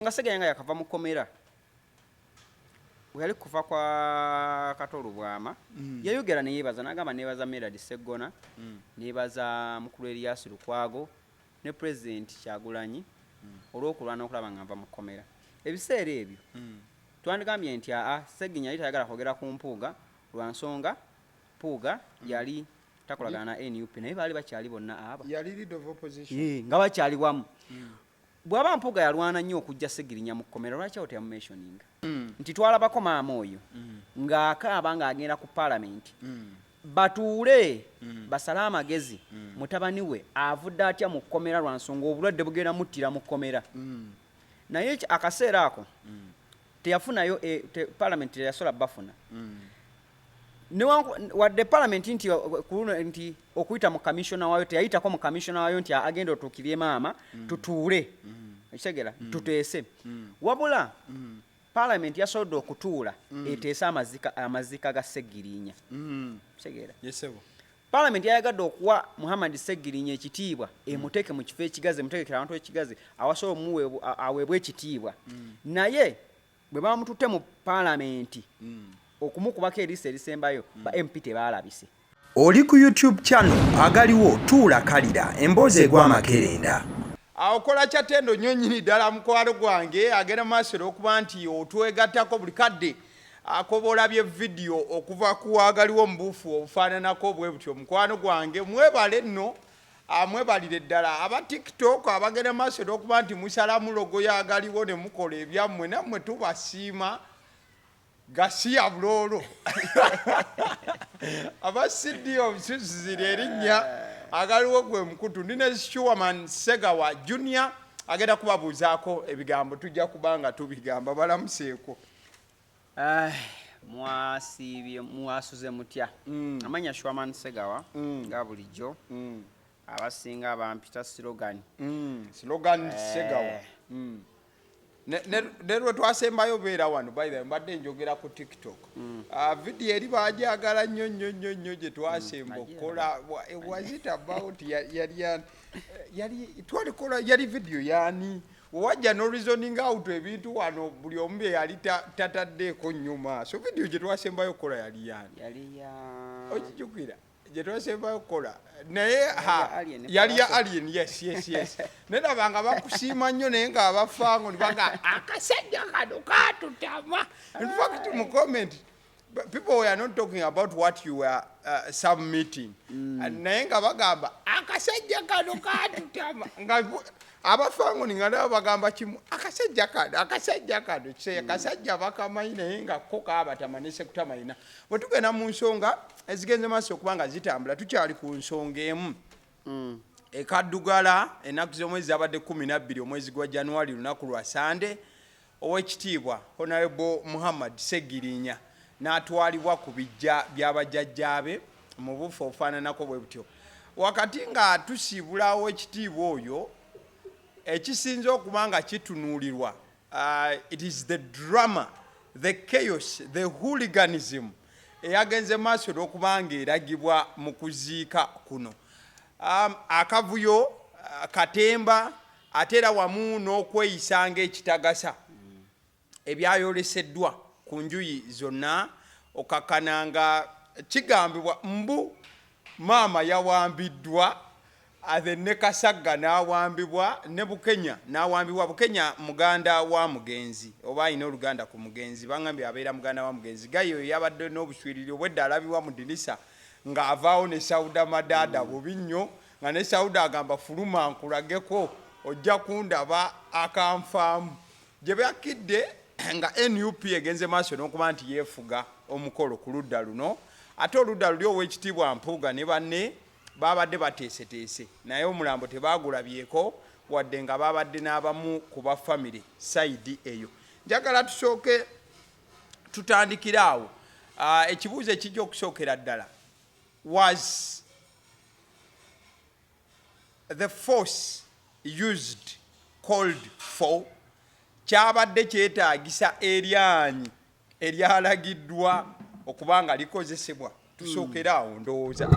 nga Ssegirinya yakava mu kkomera yali kufa kwa Katolo Bwama yayogera ne yeebaza n'agamba neebaza Meradi Sseggona neebaza mukulu Erias Lukwago ne President Kyagulanyi olw'okulwana okulaba nga nva mu kkomera ebiseera ebyo twandikambye nti Ssegirinya yali tayagala kwogera ku Mpuuga lwa nsonga Mpuuga yali takolagana na NUP naye baali bakyali bonna aba yali leader of opposition nga bakyali wamu bw'aba Mpuuga yalwana nnyo okujja Ssegirinya mu kkomera lwaki awo teyamumentioninga nti twalabako maama oyo ng'akaaba ng'agenda ku Parliament batuule basale amagezi mutabani we avudde atya mu kkomera lwa nsonga obulwadde bugenda muttira mu kkomera naye akaseera ako teyafunayo Parliament teyasola bafuna wadde Parliament nti okuyita mu commissioner wayo teyayitako mu commissioner wayo nti agenda otuukirye maama tutuule ekitegeera tuteese wabula Parliament yasobodde okutuula eteese amazika ga Ssegirinya kitegeera Parliament yayagadde okuwa Muhammad Ssegirinya ekitiibwa emuteeke mu kifo ekigazi emuteekera abantu ekigazi awasobola aweebwe ekitiibwa naye bwe bamututte mu Parliament okumukubako eriisa erisembayo ba MP tebaalabise. Oli ku YouTube channel agaliwo tuula kalira emboozi egw'amakerenda. Akola kyatendo nnyo nnyini ddala mukwalo gwange agenda maaso okuba nti otwegattako buli kadde akobola bye video okuva ku agaliwo mbuufu obufaananako bwe butyo mukwano gwange mwebale nno amwebalire ddala aba TikTok abagenda maaso okuba nti musalamu logo ya agaliwo ne mukola ebyammwe nammwe tubasiima gasiya bulolo abasidi obusuzire erinnya agaliwo gwe mukutu ndine Shuaman Xegawa Junior agenda kubabuuzaako ebigambo tujja kubanga tubigamba balamuseeko. Mwasiibye mwasuze mutya amanya Shuaman Xegawa nga bulijjo abasinga bampita slogan Xegawa Nerwe twasembayo beera wano by the way mbadde njogera ku TikTok video eri baajagala nnyo gye twasemba okukola was it about yali video yani wajja no reasoning out ebintu wano buli omu bye yali tataddeeko nnyuma so video gye twasembayo okukola yali ya okijjukira gye twasembayo okukola naye yali ya alien yes nedabanga bakusiima nnyo naye nga abafango nibaga akasajja kano katutama in fact mu comment people were not talking about what you were submitting naye nga bagamba akasajja kano katutama nga abafango ningana bagamba kimu akasajja kano kise kasajja bakamanyi naye nga ko kabatama ne sekutamayina bwe tugenda mu nsonga ezigenze maaso okubanga zitambula tukyali ku nsonga emu ekaddugala ennaku z'omwezi abadde 12 omwezi gwa January lunaku lwa Sande ow'ekitiibwa Honorable Muhammad Ssegirinya n'atwalibwa ku bijja by'abajjajjaabe mu bufu obufaananako bwe butyo wakati nga tusiibula ow'ekitiibwa oyo ekisinze okubanga kitunuulirwa it is the drama, the chaos, the hooliganism eyagenze maaso n'okubanga eragibwa mu kuziika kuno akavuyo katemba ate era wamu n'okweyisanga ekitagasa ebyayoleseddwa ku njuyi zonna okakkananga kigambibwa mbu maama yawambiddwa ate ne Kasagga n'awambibwa ne Bukenya n'awambibwa Bukenya muganda wa mugenzi oba ayina oluganda ku mugenzi bangambye abeera muganda wa mugenzi gayo yabadde n'obuswiriri obwedda alabibwa mu dirisa ng'avaawo ne Sauda Madada bubi nnyo nga ne Sauda agamba fuluma nkulageko ojja kundaba akanfaamu gye bakidde nga NUP egenze maaso n'okuba nti yeefuga omukolo ku ludda luno ate oludda luli ow'ekitiibwa Mpuuga ne banne babadde bateeseteese naye omulambo tebaagulabyeko wadde nga babadde n'abamu ku bafamire sayidi eyo njagala tusooke tutandikiraawo ekibuuzo ekijja okusookera ddala was the force used called for kyabadde kyetaagisa eryanyi eryalagiddwa okubanga likozesebwa tusookeraawo ndowooza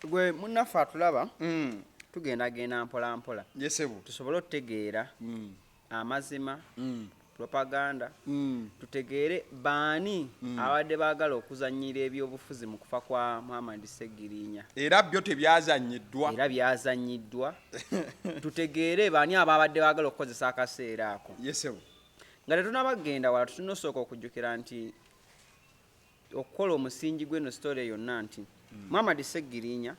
gwe munnaffe atulaba tugenda mpola mpola yesebu tusobole okutegeera amazima propaganda tutegeere baani abadde baagala okuzannyira ebyobufuzi mu kufa kwa Muhammad Ssegirinya era byo byazannyiddwa tutegeere baani ababadde baagala okukozesa akaseera ako yesebo nga tetunabagenda wala tunosooka okujjukira nti okukola omusingi gw'eno story yonna nti Muhammad Ssegirinya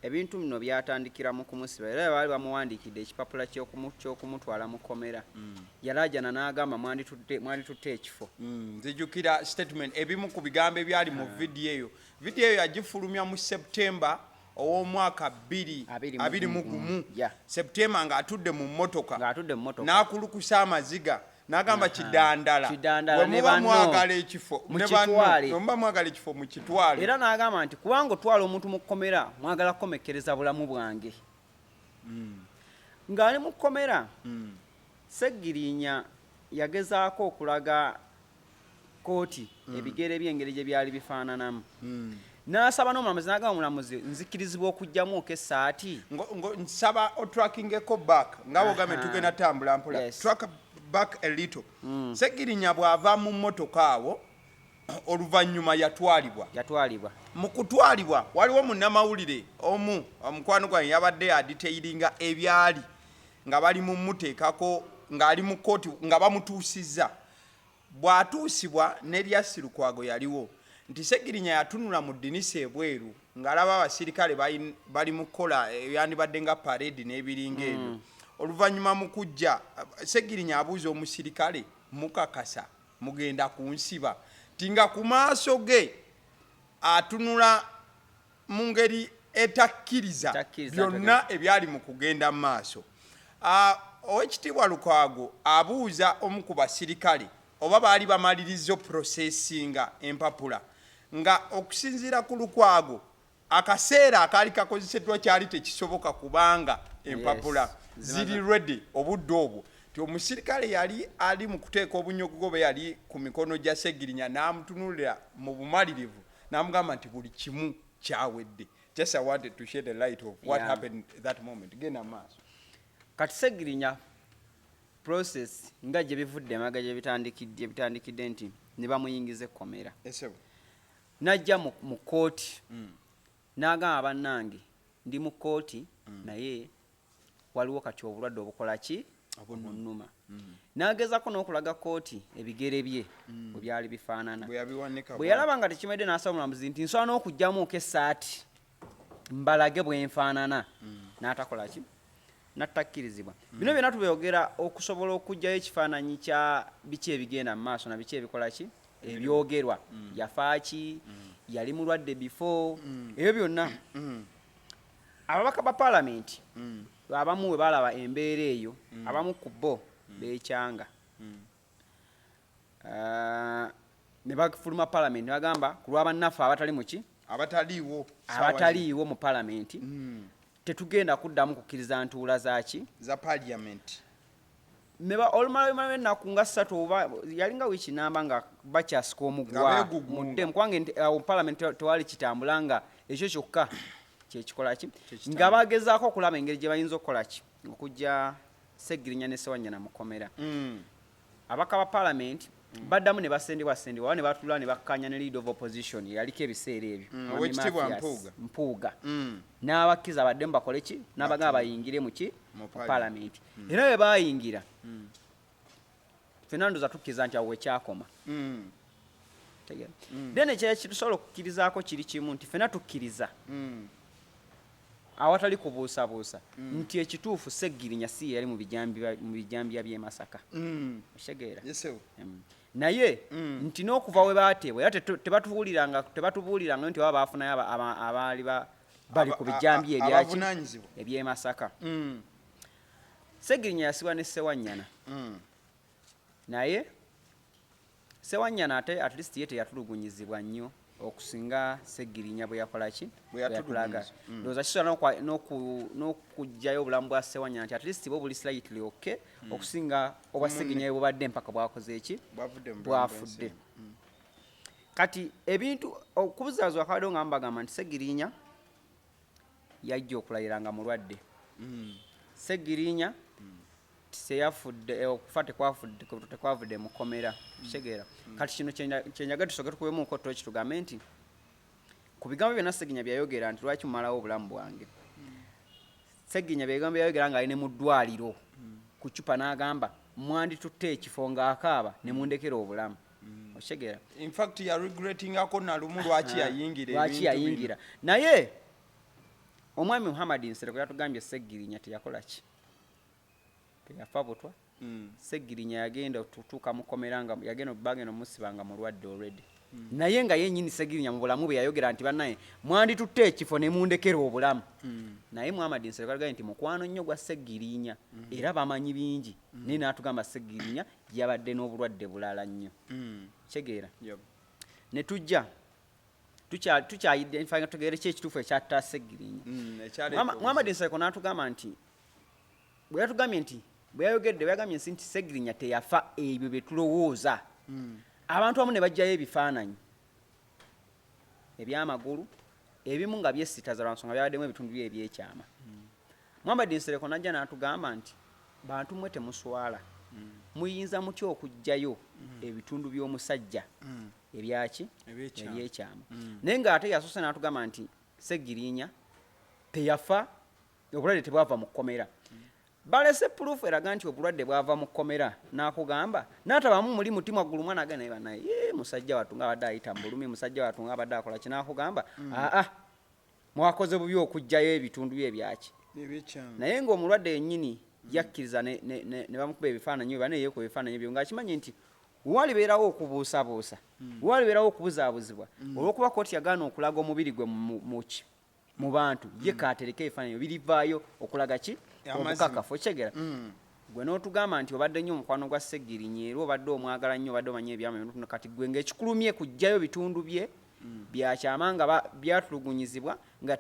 ebintu bino byatandikira mu kumusiba era baali bamuwandiikidde ekipapula ky'okumutwala mu komera yalajana n'agamba mwanditutte ekifo nzijukira statement ebimu ku bigambo ebyali mu vidiyo eyo yagifulumya mu September ow'omwaka 2021 September ng'atudde mu mmotoka n'akulukusa amaziga n'agamba kidandala bwe muba mwagala ekifo mu kitwale era n'agamba nti kubanga otwala omuntu mu kkomera mwagala kukomekkereza bulamu bwange ng'ali mu kkomera Ssegirinya yagezaako okulaga kooti ebigere by'engeri gye byali bifaananamu n'asaba n'omulamuzi n'agamba omulamuzi nzikirizibwa okugjamuuko essaati nsaba otrackingeko back nga bw'ogambe tugenda tambula mpola back a little Ssegirinya bw'ava mu mmotoka awo oluvannyuma yatwalibwa mu kutwalibwa waliwo munnamawulire omu omukwano gwange yabadde aditailinga ebyali nga bali mu muteekako ng'ali mu kooti nga bamutuusizza bw'atuusibwa n'eryasirukwago yaliwo nti Ssegirinya yatunula mu ddinisa ebweru ng'alaba abasirikale bali mu kukola ebyandibadde nga parade n'ebiringa ebyo oluvannyuma mu kujja Ssegirinya abuuza omusirikale mukakasa mugenda kunsiba tinga ku maaso ge atunula mu ngeri etakkiriza byonna ebyali mu kugenda mu maaso owekitiibwa Lukwago abuuza omu ku basirikale oba baali bamaliriza processinga empapula nga okusinziira ku Lukwago akaseera akaali kakozeseddwa kyali tekisoboka kubanga empapula ziri ready obudde obwo ti omusirikale yali ali mu kuteeka obunyogogobe yali ku mikono gya Ssegirinya n'amutunulira mu bumalirivu n'amugamba nti buli kimu kyawedde. Just I wanted to shed the light of what happened at that moment. Genda maaso kati Ssegirinya process nga gye bivudde amaga gye bitandikidde nti ne bamuyingiza ekkomera najja mu kooti n'agamba bannange ndi mu kooti naye waliwo kati obulwadde obukola ki obunnuma n'agezako n'okulaga kooti ebigere bye bwe byali bifaanana bwe yalaba nga tekimedde n'asaba omulamuzi nti nsobola n'okugjamuuko essaati mbalage bwenfaanana n'atakola ki nattakkirizibwa bino byonna tubyogera okusobola okuggyayo ekifaananyi kya biki ebigenda mu maaso na biki ebikola ki ebyogerwa yafaaki yali mulwadde before ebyo byonna ababaka ba Parliament abamu we balaba embeera eyo abamu ku bo beekyanga ne bafuluma Parliament ne bagamba ku lw'abannaffe abatali muki abataliiwo mu Parliament tetugenda kuddamu kukkiriza ntuula zaki za Parliament olumala ennaku nga 3 oba yalinga wiiki namba nga bakyasika omugwa muddemu kubanga Parliament tewali kitambula nga ekyo kyokka kyekikola ki nga bagezaako okulaba engeri gye bayinza okukola ki okujja Ssegirinya ne Ssewanyana mu kkomera abaka ba Parliament baddamu ne basendibwa ne batula ne bakkanya ne lead of opposition yaliko ebiseera ebyo Mpuuga n'abakkiza baddemu bakole ki n'abagamba bayingire mu ki mu Parliament era bwe bayingira ffenna ndoza tukkiriza nti awo wekyakoma then ekitusobola okukkirizaako kiri kimu nti ffenna tukkiriza awatali kubuusabuusa nti ekituufu Ssegirinya si yali mu bijambya by'e Masaka otegeera naye nti n'okuva we baateebwa era tebatubuuliranga nti baba baafunayo abaali bali ku bijambya eby'e Masaka Ssegirinya yasibwa ne Ssewanyana naye Ssewanyana ate at least ye teyatulugunyizibwa nnyo okusinga Ssegirinya bwe yakola ki bwe yatulaga ndowooza kisobola n'okugjayo obulamu bwa Ssewanyana nti at least bo buli slightly okay okusinga obwa Ssegirinya bwe bubadde mpaka bwakoze eki bwafudde kati ebintu okubuzaazwa kabaddewo nga mbagamba nti Ssegirinya yajja okulayira nga mulwadde Ssegirinya seyafudde okufa tekwavudde mukomera Kitegeera kati kino kyenjaga tusoke tukubemu nkoto ekitugambe nti ku bigambo byonna Ssegirinya byayogera nti lwaki mumalawo obulamu bwange Ssegirinya bigambo byayogera nga ali ne mu ddwaliro ku ccupa n'agamba mwanditutte ekifo ng'akaaba ne mundekera obulamu Kitegeera in fact ya regretting ako na lumu lwaki yayingira naye omwami Muhammad Nsereko yatugambye Ssegirinya teyakola ki teyafa butwa Ssegirinya yagenda tutuuka mukomera nga bagenda omusibanga mulwadde already naye nga yennyini Ssegirinya mu bulamu bwe yayogera nti bannaye mwanditutte ekifo ne mundekera obulamu naye Muhammad Nsereko yagambye nti mukwano nnyo gwa Ssegirinya era bamanyi bingi naye n'atugamba Ssegirinya yabadde n'obulwadde bulala nnyo Kitegeera ne tujja tukyaidentifyinga tutegeere ki ekituufu ekyatta Ssegirinya Muhammad Nsereko n'atugamba nti bwe yatugambye nti bwe yagambye nti Ssegirinya teyafa ebyo bye tulowooza abantu abamu ne bajjayo ebifaananyi ebyamagulu ebimu nga byesitaza lwa nsonga byabaddemu ebitundu bye ebyekyama Muhammad Nsereko n'ajja n'atugamba nti bantu mmwe temuswala muyinza mutya okujjayo ebitundu by'omusajja ebyaki ebyekyama naye ng'ate yasoose n'atugamba nti Ssegirinya teyafa obulwadde tebwava mu kkomera balese proof eraga nti obulwadde bwava mu kkomera n'akugamba n'atabamu muli mutima gulu mwana agenda naye banaye musajja wattu nga abadde ayita mu bulumi musajja wattu nga abadde akola ki n'akugamba mwakoze bubi okujjayo ebitundu bye ebyaki naye ng'omulwadde yennyini yakkiriza ne bamukuba ebifaananyi bye bane yeekuba ebifaananyi byo ng'akimanyi nti walibeerawo okubuusabuusa walibeerawo okubuzaabuzibwa olw'okuba kooti yagaana okulaga omubiri gwe mu bantu ye kaatereka ebifaananyi birivaayo okulaga ki obukakafu Kitegeera gwe n'otugamba nti obadde nnyo omukwano gwa Ssegirinya era obadde omwagala nnyo obadde omanyi ebyama kati gwe ng'ekikulumye kujjayo bitundu bye byakyama nga byatulugunyizibwa nga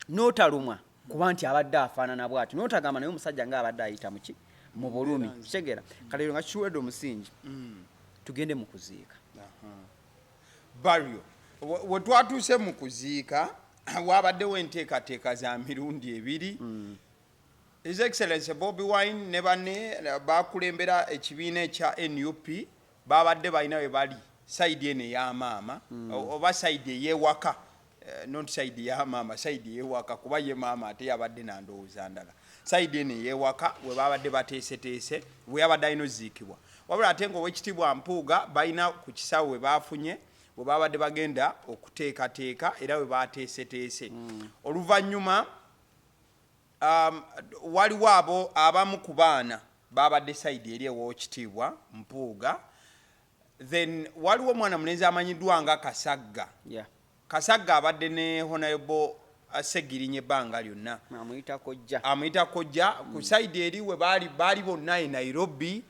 n'otalumwa kuba nti abadde afaanana bw'ati n'otagamba naye omusajja ng'abadde ayita muki mu bulumi Kitegeera kale nga kikiwedde omusingi tugende mu kuziika baryo we twatuuse mu kuziika wabaddewo enteekateeka za mirundi ebiri His Excellency Bobi Wine ne banne bakulembera ekibiina ekya NUP babadde balina we bali sayidi eno eya Maama oba sayidi ey'ewaka not sayidi ya Maama sayidi ey'ewaka kuba ye Maama ate yabadde nandowooza ndala sayidi eno ey'ewaka we babadde bateeseteese we yabadde alina oziikibwa wabula ate ng'Oweekitiibwa Mpuuga balina ku kisawo we baafunye we babadde bagenda okuteekateeka era we bateeseteese oluvannyuma waliwo abo abamu ku baana babadde sayidi eri Oweekitiibwa Mpuuga then waliwo omwana mulenzi amanyiddwa nga Kasagga abadde ne Honorable Ssegirinya ebbanga lyonna amuyita kojja ku sayidi eri we baali bonna e Nairobi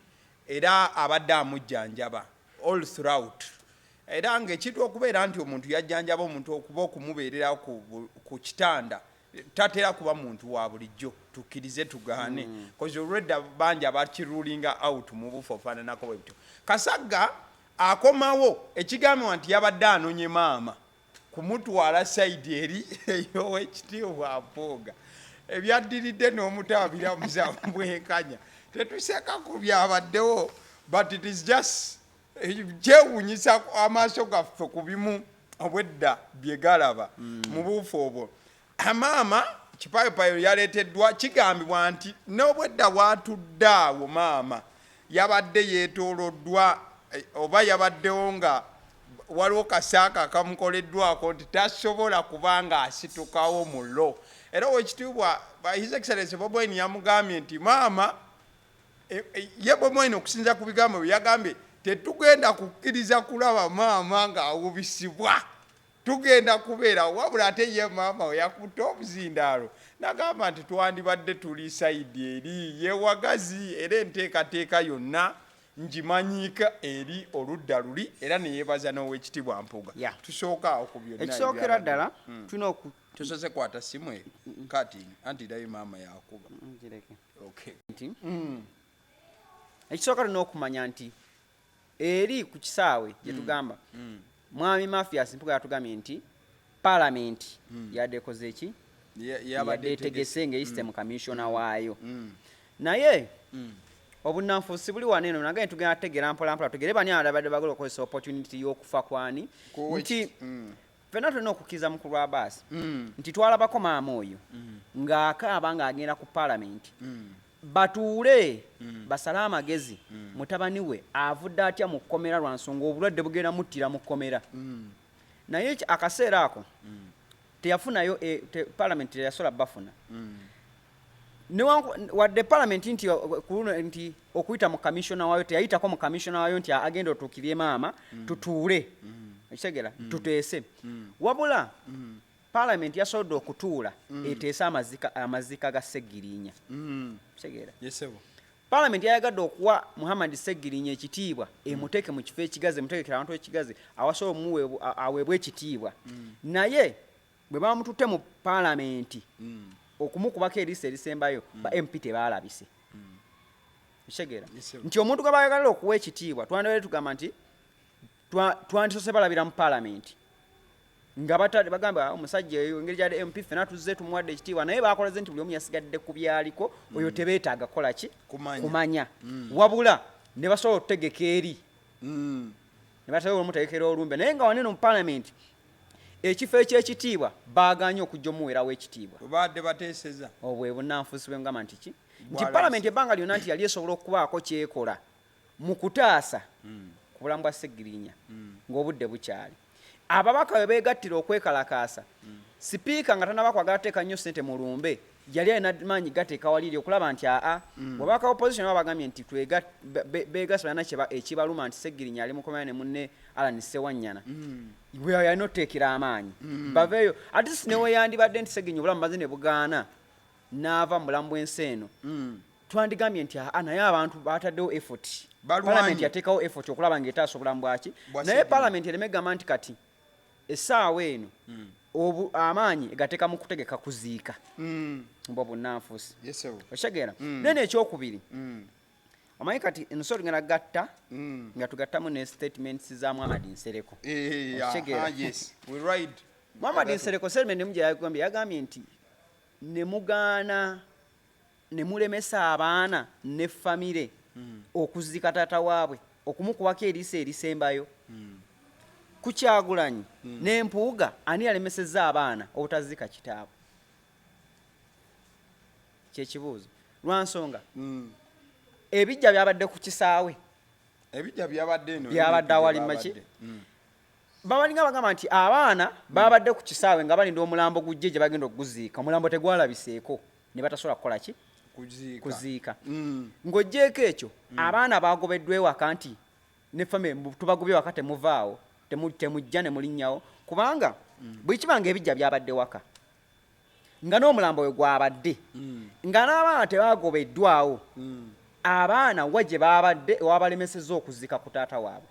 era abadde amujjanjaba all throughout era ng'ekintu okubeera nti omuntu yajjanjaba omuntu okuba okumubeerera ku kitanda tatera kuba muntu wa bulijjo tukkirize tugaane kozi already bangi abakirulinga out mu bufu ofaananako bwe bityo Kasagga akomawo ekigambibwa nti yabadde anonye Maama kumutwala sayidi eri ey'Oweekitiibwa Mpuuga ebyaddiridde n'omutabiramuza bwenkanya tetuseka ku byabaddewo but it is just kyewuunyisa amaaso gaffe ku bimu obwedda bye galaba mu buufu obwo Maama kipayopayo yaleeteddwa kigambibwa nti n'obwedda bwatudde awo Maama yabadde yeetooloddwa oba yabaddewo nga waliwo kasaaka akamukoleddwako nti tasobola kubanga asitukawo mulo era Oweekitiibwa His Excellency Bobi Wine yamugambye nti Maama ye Bobi Wine okusinza ku bigambo bye yagambye tetugenda kukkiriza kulaba Maama ng'awubisibwa tugenda kubeera wabula ate ye Maama we yakutte obuzindaalo nagamba nti twandibadde tuli sayidi eri yewagazi era enteekateeka yonna ngimanyiika eri oludda luli era ne yeebaza n'Oweekitiibwa Mpuuga tusooka awo ku byonna ekisookera ddala tulina tusose kwata simu eyo kati anti dayo Maama yakuba ekisooka tulina okumanya nti eri ku kisaawe gye tugamba mwami Mafias Mpuuga yatugambye nti Parliament yadekoze eki yabadde tegese ng'eyisite mu commissioner waayo naye obunanfuusi buli wano eno nagaye tugenda tegeera mpolampola tugere bani abadde bagala okukozesa opportunity y'okufa kwani nti ffenna tulina okukkiriza mukulu wa baasi nti twalabako maama oyo ng'akaaba ng'agenda ku paalamenti batuule basale amagezi mutabani we avudde atya mu kkomera lwa nsonga obulwadde bugenda muttira mu kkomera naye akaseera ako teyafunayo paalamenti teyasobola bafuna wadde paalamenti nti okuyita mu kamishona waayo teyayitako mu kamishona waayo nti agenda otuukirye maama tutuule ekitegeera tuteese wabula paalamenti yasobodde okutuula eteese amaziika ga Ssegirinya kitegeera paalamenti yayagadde okuwa Muhammad Ssegirinya ekitiibwa emuteeke mu kifo ekigazi emuteekera abantu ekigazi awasobola aweebwa ekitiibwa naye bwe bamututte mu paalamenti okumukubako eriisa erisembayo ba MP tebaalabise kitegeera nti omuntu gwe bayagalira okuwa ekitiibwa twandibadde tugamba nti twandisose balabira mu paalamenti nga bagamba omusajja eyo engeri gyali MP ffenna tuzze tumuwadde ekitiibwa naye baakolaze nti buli omu yasigadde ku byaliko oyo tebeetaaga kukola ki kumanya wabula ne basobola okutegeka eri ne basobola omutegekera olumbe naye nga waneno mu paalamenti ekifo eky'ekitiibwa baaganye okujja omuweerawo ekitiibwa badde bateeseza obwe bunnanfuusi bwe ngamba nti ki nti paalamenti ebbanga lyonna nti yali esobola okubaako kyekola mu kutaasa ku bulamu bwa Ssegirinya ng'obudde bukyali ababaka bwe beegattira okwekalakaasa sipiika nga tanabakwa gateeka nnyo ssente mu lumbe yali alina maanyi gateeka waliri okulaba nti wabaka opposition babagambye nti beegasa balina ekibaluma nti Ssegirinya ali mukomera ne munne Alan Ssewanyana bwe yalina oteekera amaanyi baveeyo ate si newe yandibadde nti Ssegirinya obulamu baze ne bugaana n'ava mu bulamu bw'ensi eno twandigambye nti naye abantu bataddewo effort paalamenti yateekawo effort okulaba ng'etaasa obulamu bwaki naye paalamenti ereme gamba nti kati essaawa eno amaanyi egateeka mu kutegeka kuziika mbwa bunnanfuusi okitegeera nene ekyokubiri omanyi kati nso tugenda gatta nga tugattamu ne statements za Muhammad Nsereko okitegeera Muhammad Nsereko statement emu gye yagambye nti ne mugaana ne mulemesa abaana ne famire okuziika taata waabwe okumukubako eriisa erisembayo ku Kyagulanyi ne Mpuuga ani yalemesezza abaana obutaziika kitaabwe kyekibuuzo lwansonga ebijja byabadde ku kisaawe byabadde awali maki babalinga bagamba nti abaana babadde ku kisaawe nga balinda omulambo gujje gye bagenda okuguziika omulambo tegwalabiseeko ne batasobola kukola ki kuziika ng'oggyeko ekyo abaana bagobeddwa ewaka nti ne famire tubagobye waka temuvaawo temujja ne mulinnyawo kubanga bwe kibanga ebijja byabadde waka nga n'omulambo we gwabadde nga n'abaana tebagobeddwawo abaana wa gye babadde wabalemesezza okuziika ku taata waabwe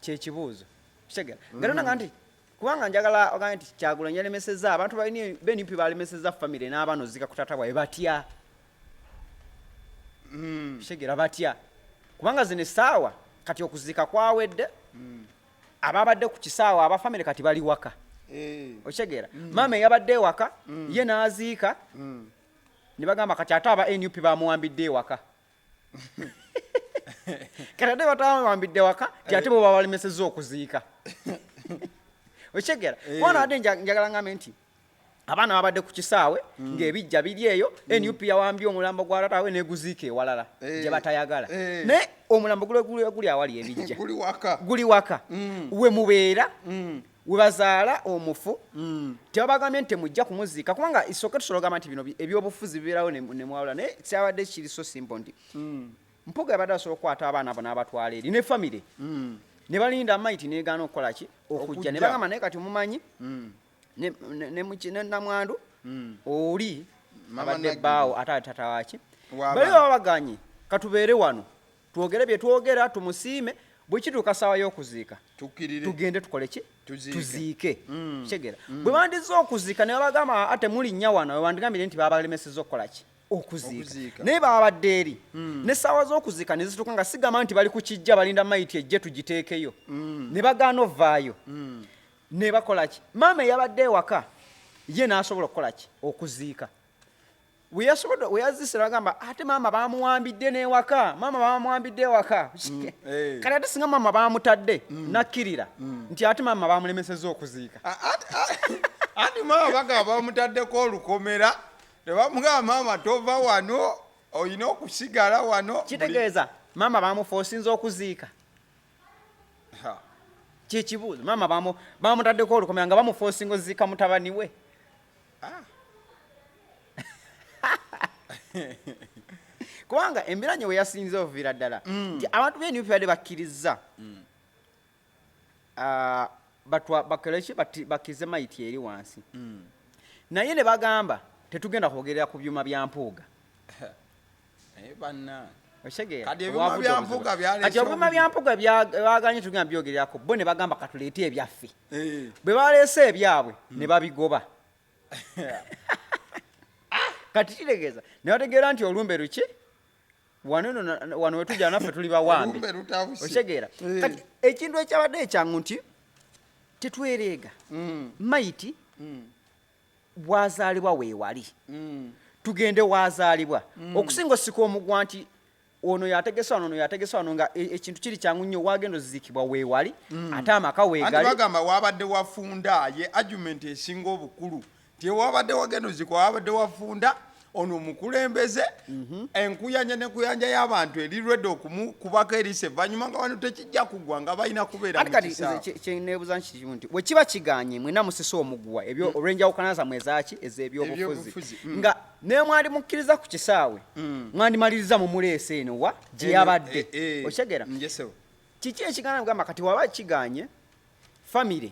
kyekibuuzo kitegeera nga nonanga nti kubanga njagala ogambye nti Kyagulanyi yalemesezza abantu benipi balemesezza famire n'abaana ozziika ku taata waabwe batya kitegeera batya kubanga zino essaawa kati okuziika kwawedde ababadde ku kisaawe abafamire kati bali waka okitegeera maama eyabadde ewaka ye n'aziika ne bagamba kati ate aba NUP bamuwambidde ewaka kati ate batamuwambidde ewaka ti ate bo babalemesezza okuziika okitegeera kubona ate njagala ngambe nti abaana babadde ku kisaawe ng'ebijja biri eyo NUP yawambye omulambo gwa taatawe neguziika ewalala gye batayagala naye omulambo guli awali ebijja guli waka we mubeera we bazaala omufu tebabagambye nti temujja kumuziika kubanga isooke tusobola ogamba nti bino ebyobufuzi bibeerawo ne mwawula naye kyabadde kiri so simple nti Mpuuga yabadde asobola okukwata abaana abo n'abatwala eri ne famire ne balinda maiti negaana okukola ki okujja ne bagamba naye kati mumanyi ne namwandu oli abadde bbaawo ate tata waki bali babaganye katubeere wano twogere bye twogera tumusiime bwe kituuka ssaawa y'okuziika tugende tukole ki tuziike kitegeera bwe bandizza okuziika ne babagamba ate mulinnya wano wandigambire nti babalemesezza okukola ki okuziika naye babadde eri n'essaawa z'okuziika ne zituuka nga sigamba nti bali ku kijja balinda maiti ejje tugiteekeyo ne bagaana ovaayo ne bakola ki maama eyabadde ewaka ye n'asobola okukola ki okuziika we yazisira agamba ate maama bamuwambidde n'ewaka maama bamuwambidde ewaka kati ate singa maama bamutadde nakkirira nti ate maama bamulemesezza okuziika ati maama bagamba bamutaddeko olukomera ne bamugamba maama tova wano olina okusigala wano kitegeeza maama bamufoosinza okuziika kyekibuuzo maama bamutaddeko olukomera nga bamufoosinga oziika mutabani we kubanga embiranye we yasinze oviira ddala nti abantu b'NUP badde bakkiriza bakkirize mayiti eri wansi naye ne bagamba tetugenda kwogerera ku byuma bya Mpuuga kati obyuma bya Mpuuga byaganye tugenda byogererako bo ne bagamba katuleete ebyaffe bwe baleese ebyabwe ne babigoba kati kitegeeza ne bategeera nti olumbe luki wano wetujja naffe tuli bawambi okitegeera kati ekintu ekyabadde ekyangu nti tetwereega mayiti bwazaalibwa weewali tugende wazaalibwa okusinga osika omugwa nti ono yategesa wano ono yategesa wano nga ekintu kiri kyangu nnyo wagenda oziikibwa weewali ate amaka weegali bagamba wabadde wafunda ye argument esinga obukulu nti wabadde wagenda ozikwa wabadde wafunda ono omukulembeze enkuyanja nekuyanja y'abantu erirwedde okumukubako erisa evanyuma nga wano tekijja kugwa nga balina kubeera kyeneebuza nkikimu nti bwe kiba kiganye mwena musisa omugwa ebyo olwenjawukana mwe zaaki ez'ebyobufuzi nga naye mwandi mukkiriza ku kisaawe mwandimaliriza mu muleese eno wa gye yabadde okitegeera kiki ekigana kugamba kati waba kiganye famire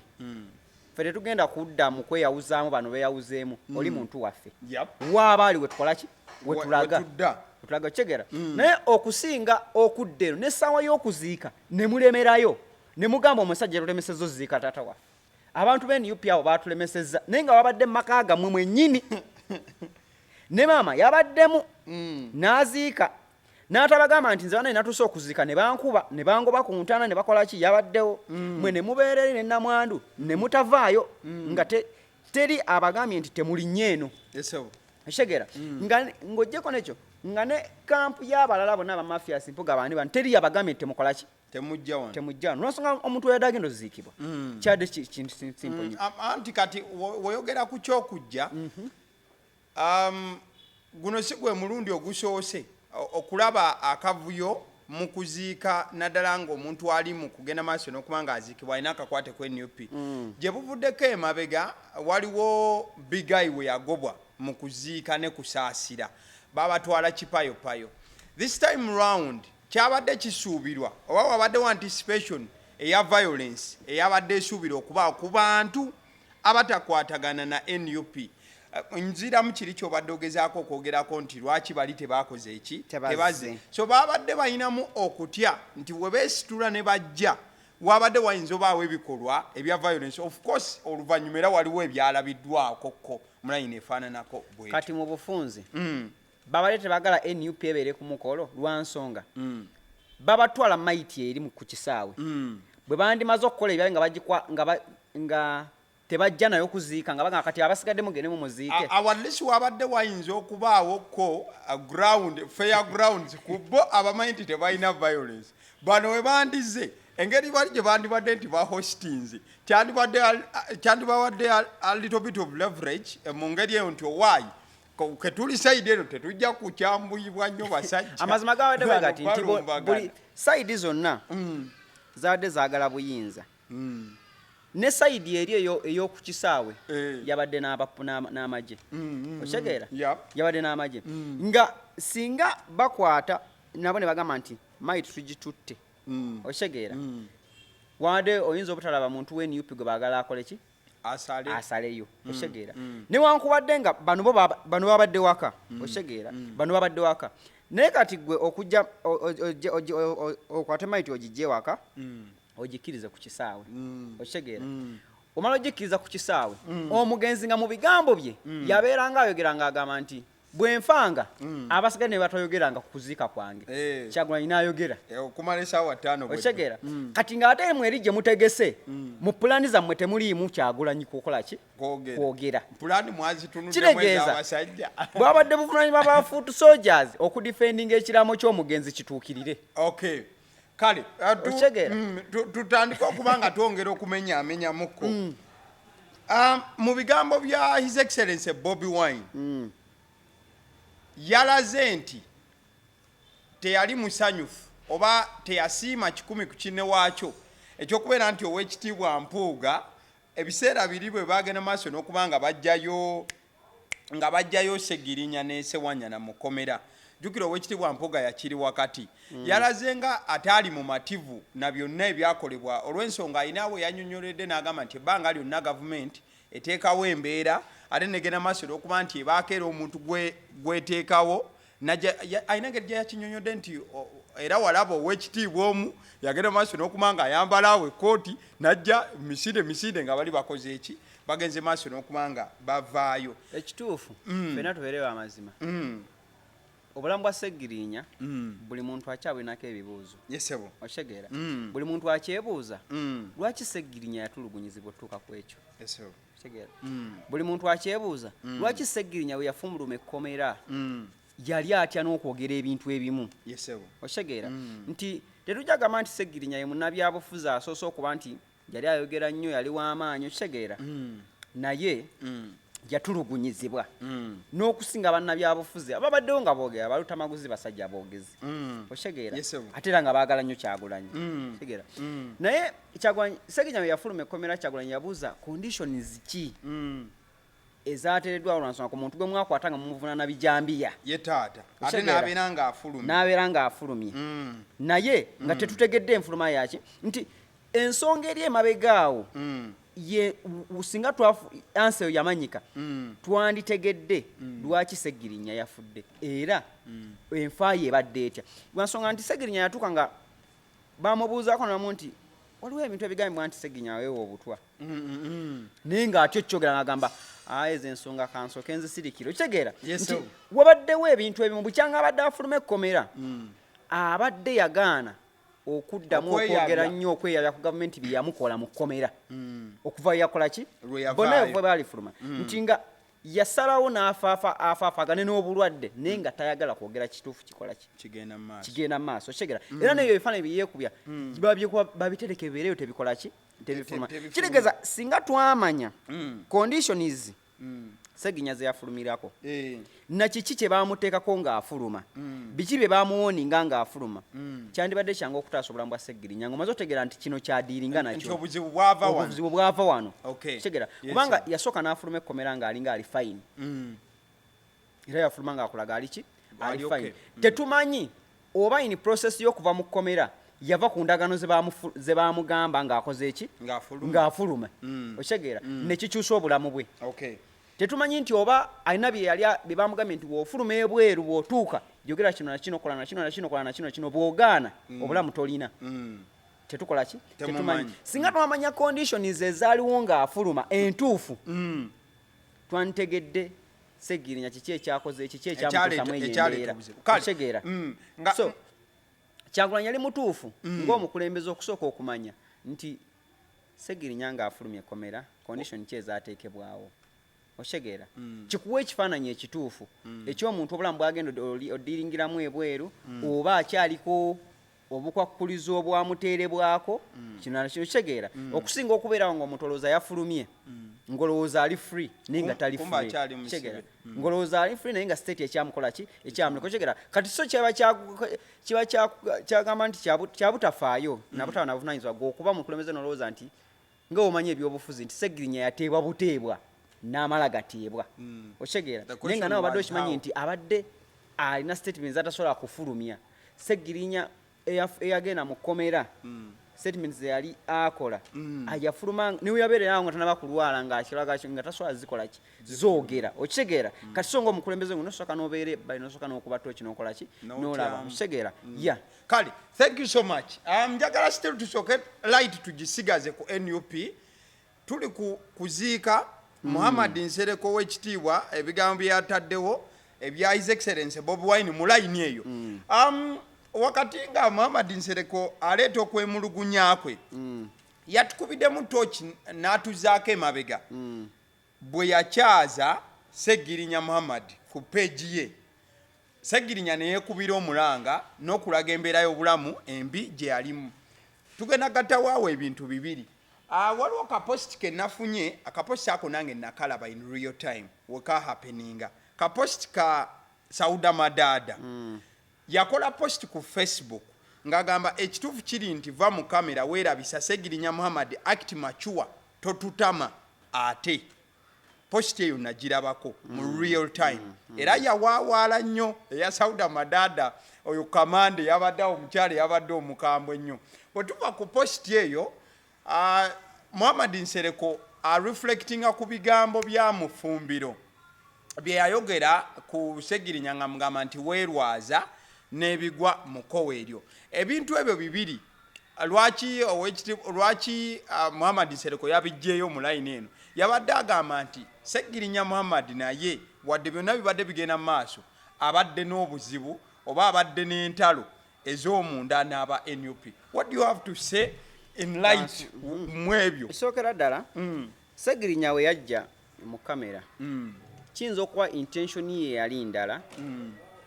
ffe tetugenda kudda mu kweyawuzaamu bano beeyawuzeemu oli muntu waffe waaba ali wetukolaki wetulaga okitegeera naye okusinga okudda eno n'essaawa y'okuziika ne mulemerayo ne mugamba omusajja tulemesezza oziika taata waffe abantu b'NUP abo baatulemesezza naye nga wabadde mu maka gammwe mwennyini ne maama yabaddemu n'aziika n'atabagamba nti nze bana natuuse okuziika ne bankuba ne bangoba ku ntaana ne bakola ki yabaddewo mwe ne mubeera eri ne namwandu ne mutavaayo nga teri abagambye nti temulinnye eno ekitegeera ng'oggyeko nekyo nga ne kampu y'abalala bonna abamafias Mpuuga bandi bano teri abagambye nti temukola ki temujja wano n'ensonga omuntu oyo agenda oziikibwa kyadde kintu simple nnyo anti kati woyogera ku kyokujja guno si gwe mulundi ogusoose okulaba akavuyo mu kuziika naddala ng'omuntu ali mu kugenda maaso n'okuba ng'aziikibwa alina akakwate ku NUP gye buvuddeko emabega waliwo bigayi we yagobwa mu kuziika ne kusaasira babatwala kipayopayo this time round kyabadde kisuubirwa oba wabaddewo anticipation eya violence eyabadde esuubirwa okubaawo ku bantu abatakwatagana na NUP nziramu kiri kyobadde ogezaako okwogerako nti lwaki bali tebaakoze eki tebaze so babadde balinamu okutya nti we beesitula ne bajja wabadde wayinza obaawo ebikolwa ebya violence of course oluvannyuma era waliwo ebyalabiddwakokko mulayini efaananako bwe kati mu bufunze babadde tebagala NUP ebeere ku mukolo lwa nsonga babatwala mayiti eri ku kisaawe bwe bandimaze okukola ebyabe nga bagikwa nga tebajja nayo kuziika nga bagamba kati abasigadde mugende mu muziike awalisi wabadde wayinza okubaawoko fair grounds kubo abamanyi nti tebalina violence bano we bandize engeri bali gye bandibadde nti bahostinze kyandibawadde a little bit of leverage mu ngeri eyo nti owaayi ketuli sayidi eno tetujja kukyambuyibwa nnyo basajja amazima gabadde bagati nti buli sayidi zonna zabadde zaagala buyinza ne sayidi eri ey'oku kisaawe yabadde n'amagye okitegeera yabadde n'amagye nga singa bakwata nabo ne bagamba nti mayiti tugitutte okitegeera wadde oyinza obutalaba muntu w'NUP gwe baagala akole ki asaleyo okitegeera newankubadde nga bano babadde waka okitegeera bano babadde waka naye kati gwe okujja okwate mayiti ogijje waka ogikkirize ku kisaawe okitegeera omala ogikkiriza ku kisaawe omugenzi nga mu bigambo bye yabeeranga ayogera ng'agamba nti bwenfanga abasigaye ne batoyogeranga ku kuziika kwange Kyagulanyi n'ayogera okumala essaawa 5 okitegera kati ng'ate mweri gye mutegese mu pulaani zammwe temuliimu Kyagulanyi kukola ki kwogera pulaani mwazitunuddemu ez'abasajja bwabadde buvunaanyizibwa ba foot soldiers okudifendinga ekiramo ky'omugenzi kituukirire okay kale tutandika okuba nga twongera okumenyaamenyamukko mu bigambo bya his excellency Bobi Wine yalaze nti teyali musanyufu oba teyasiima 10 ku kinne waakyo ekyokubeera nti Oweekitiibwa Mpuuga ebiseera biri bwe bagenda maaso n'okuba nga bajjayo Ssegirinya ne Ssewanya na mukomera jjukira Oweekitiibwa Mpuuga yakiri wakati yalaze nga ataali mu mativu na byonna ebyakolebwa olw'ensonga ayinawe yannyonnyoledde n'agamba nti ebbanga lyonna gavumenti eteekawo embeera ate negenda maaso n'okuba nti ebaako era omuntu gweteekawo ayina engeri gye yakinyonyodde nti era walaba Oweekitiibwa omu yagenda maaso n'okuba nga ayambala awo ekkooti najja misinde nga bali bakoze eki bagenze maaso n'okuba nga bavaayo ekituufu fena tubeerewo amazima obulamu bwa Ssegirinya buli muntu akyabwenako ebibuuzo yesebo okitegeera buli muntu akyebuuza lwaki Ssegirinya yatulugunyizibwa otuuka ku ekyo yesebo okitegeera buli muntu akyebuuza lwaki Ssegirinya bwe yafumuluma ekkomera yali atya n'okwogera ebintu ebimu yesebo okitegeera nti tetujja gamba nti Ssegirinya ye munnabyabufuzi asoose okuba nti yali ayogera nnyo yali w'amaanyi okitegeera naye yatulugunyizibwa n'okusinga bannabyabufuzi ababaddewo nga boogera balutamaguzi basajja boogezi okitegeera ate era nga baagala nnyo Kyagulanyi okitegeera naye Ssegirinya bwe yafuluma ekkomera Kyagulanyi yabuuza conditions ki ezaateereddwawo lwansonga ku muntu gwe mwakwata nga mumuvunaana bijambiya ye taata ate n'abeera ng'afulumye naye nga tetutegedde enfuluma yaki nti ensonga eri emabegaawo ye singa anseyo yamanyika twanditegedde lwaki Ssegirinya yafudde era enfa ye ebadde etya lwansonga nti Ssegirinya yatuuka nga bamubuuzaako namu nti waliwo ebintu ebigambibwa nti Ssegirinya weewa obutwa naye ng'atyo kyogera ng'agamba ezo ensonga kansooke nzisirikira okitegeera nti wabaddewo ebintu ebimu bukyanga abadde afuluma ekkomera abadde yagaana okuddamu okwogera nnyo okweyabya ku gavumenti bye yamukola mu kkomera okuva yakola ki bonna bwe balifuluma nti nga yasalawo n'afaafaagane n'obulwadde naye nga tayagala kwogera kituufu kikola ki kigenda mu maaso okitegeera era n'ebyo ebifaananyi bye yeekubya babitereke bibeereyo tebikola ki tebifuluma kitegeeza singa twamanya conditions Ssegirinya ze yafulumirako na kiki kye baamuteekako ng'afuluma biki bye baamuwoninga ng'afuluma kyandibadde kyangu okutaasa obulamu bwa Ssegirinya ng'omaze otegeera nti kino kyadiiringa nakyo obuzibu bwava wano kitegeera kubanga yasooka n'afuluma ekkomera ng'alinga ali fine era yafuluma ng'akulaga ali ki ali fine tetumanyi oba in process y'okuva mu kkomera yava ku ndagano ze baamugamba ng'akoze eki ng'afuluma okitegeera nekikyusa obulamu bwe tetumanyi nti oba alina bye bamugambye nti bw'ofuluma ebweru bw'otuuka yogera kino na kino kola na kino na kino kola na kino kino bw'ogaana obulamu tolina tetukola ki tetumanyi singa twamanya conditions ezaaliwo ng'afuluma entuufu twantegedde Ssegirinya kiki ekyakoze kiki ekyamutuusamu eyo embeera okitegeera so Kyagulanyi yali mutuufu ng'omukulembeze okusooka okumanya nti Ssegirinya ng'afulumye ekkomera condition ki ezaateekebwawo okitegeera kikuwa ekifaananyi ekituufu eky'omuntu obulamu bwagenda odiringiramu ebweru oba akyaliko obukwakkulizo obwamuteerebwako kino okitegeera okusinga okubeerawo ng'omuntu olowooza yafulumye ng'olowooza ali free naye nga tali free kitegeera ng'olowooza ali free naye nga state ekyamukola ki ekyamuleka okitegeera kati so kiba kyagamba nti kyabutafaayo nabutaba nabuvunaanyizibwa gweokuba mukulembeze n'olowooza nti nga omanyi ebyobufuzi nti Ssegirinya yateebwa buteebwa n'amala gateebwa okitegeera naye nga nawe obadde okimanyi nti abadde alina statements atasobola kufulumya Ssegirinya eyagenda mu kkomera statements yali akola ayafuluma niwe yabeererawo nga tanaba kulwala ng'akiraga nga tasobola zikola ki zoogera okitegeera kati so ng'omukulembeze ngo nosooka n'obeera ebbali nosooka n'okuba toki n'okola ki n'olaba okitegeera ya kale thank you so much njagala still tusooke light tugisigaze ku NUP tuli kuziika Muhammad Nsereko w'ekitiibwa ebigambo byataddewo ebya His Excellency Bobi Wine mu line eyo. Wakati nga Muhammad Nsereko aleeta okwemulugunya kwe yatukubiddemu tochi n'atuzaako emabega bwe yakyaza Ssegirinya Muhammad ku peegi ye. Ssegirinya ne yeekubira omulanga n'okulaga embeera y'obulamu embi gye yalimu. Tugenda gattawaawo ebintu bibiri. Waliwo akaposti ke nafunye, akaposti ako nange nakalaba in real time weka happeninga. Kaposti ka Sauda Madada yakola post ku Facebook ngagamba ekituufu kiri nti va mu kamera weerabisa Ssegirinya Muhammad act mature totutama ate. Post eyo nagirabako mu real time. Era yawaawaala nnyo eya Sauda Madada oyo kamande yabadde omukyale yabadde omukambwe nnyo. Bwe tuva ku post eyo Muhammad Nsereko reflectinga ku bigambo bya mufumbiro bye yayogera ku Ssegirinya nga mugamba nti weerwaza n'ebigwa mu kkowe eryo. Ebintu ebyo bibiri lwaki Muhammad Nsereko yabijjeeyo mu line eno yabadde agamba nti Ssegirinya Muhammad naye wadde byonna bibadde bigenda mu maaso abadde n'obuzibu oba abadde n'entalo ez'omunda n'aba NUP. What do you have to say in light mu ebyo? Esookera ddala Ssegirinya we yajja mu kamera kiyinza okuba intention ye yali ndala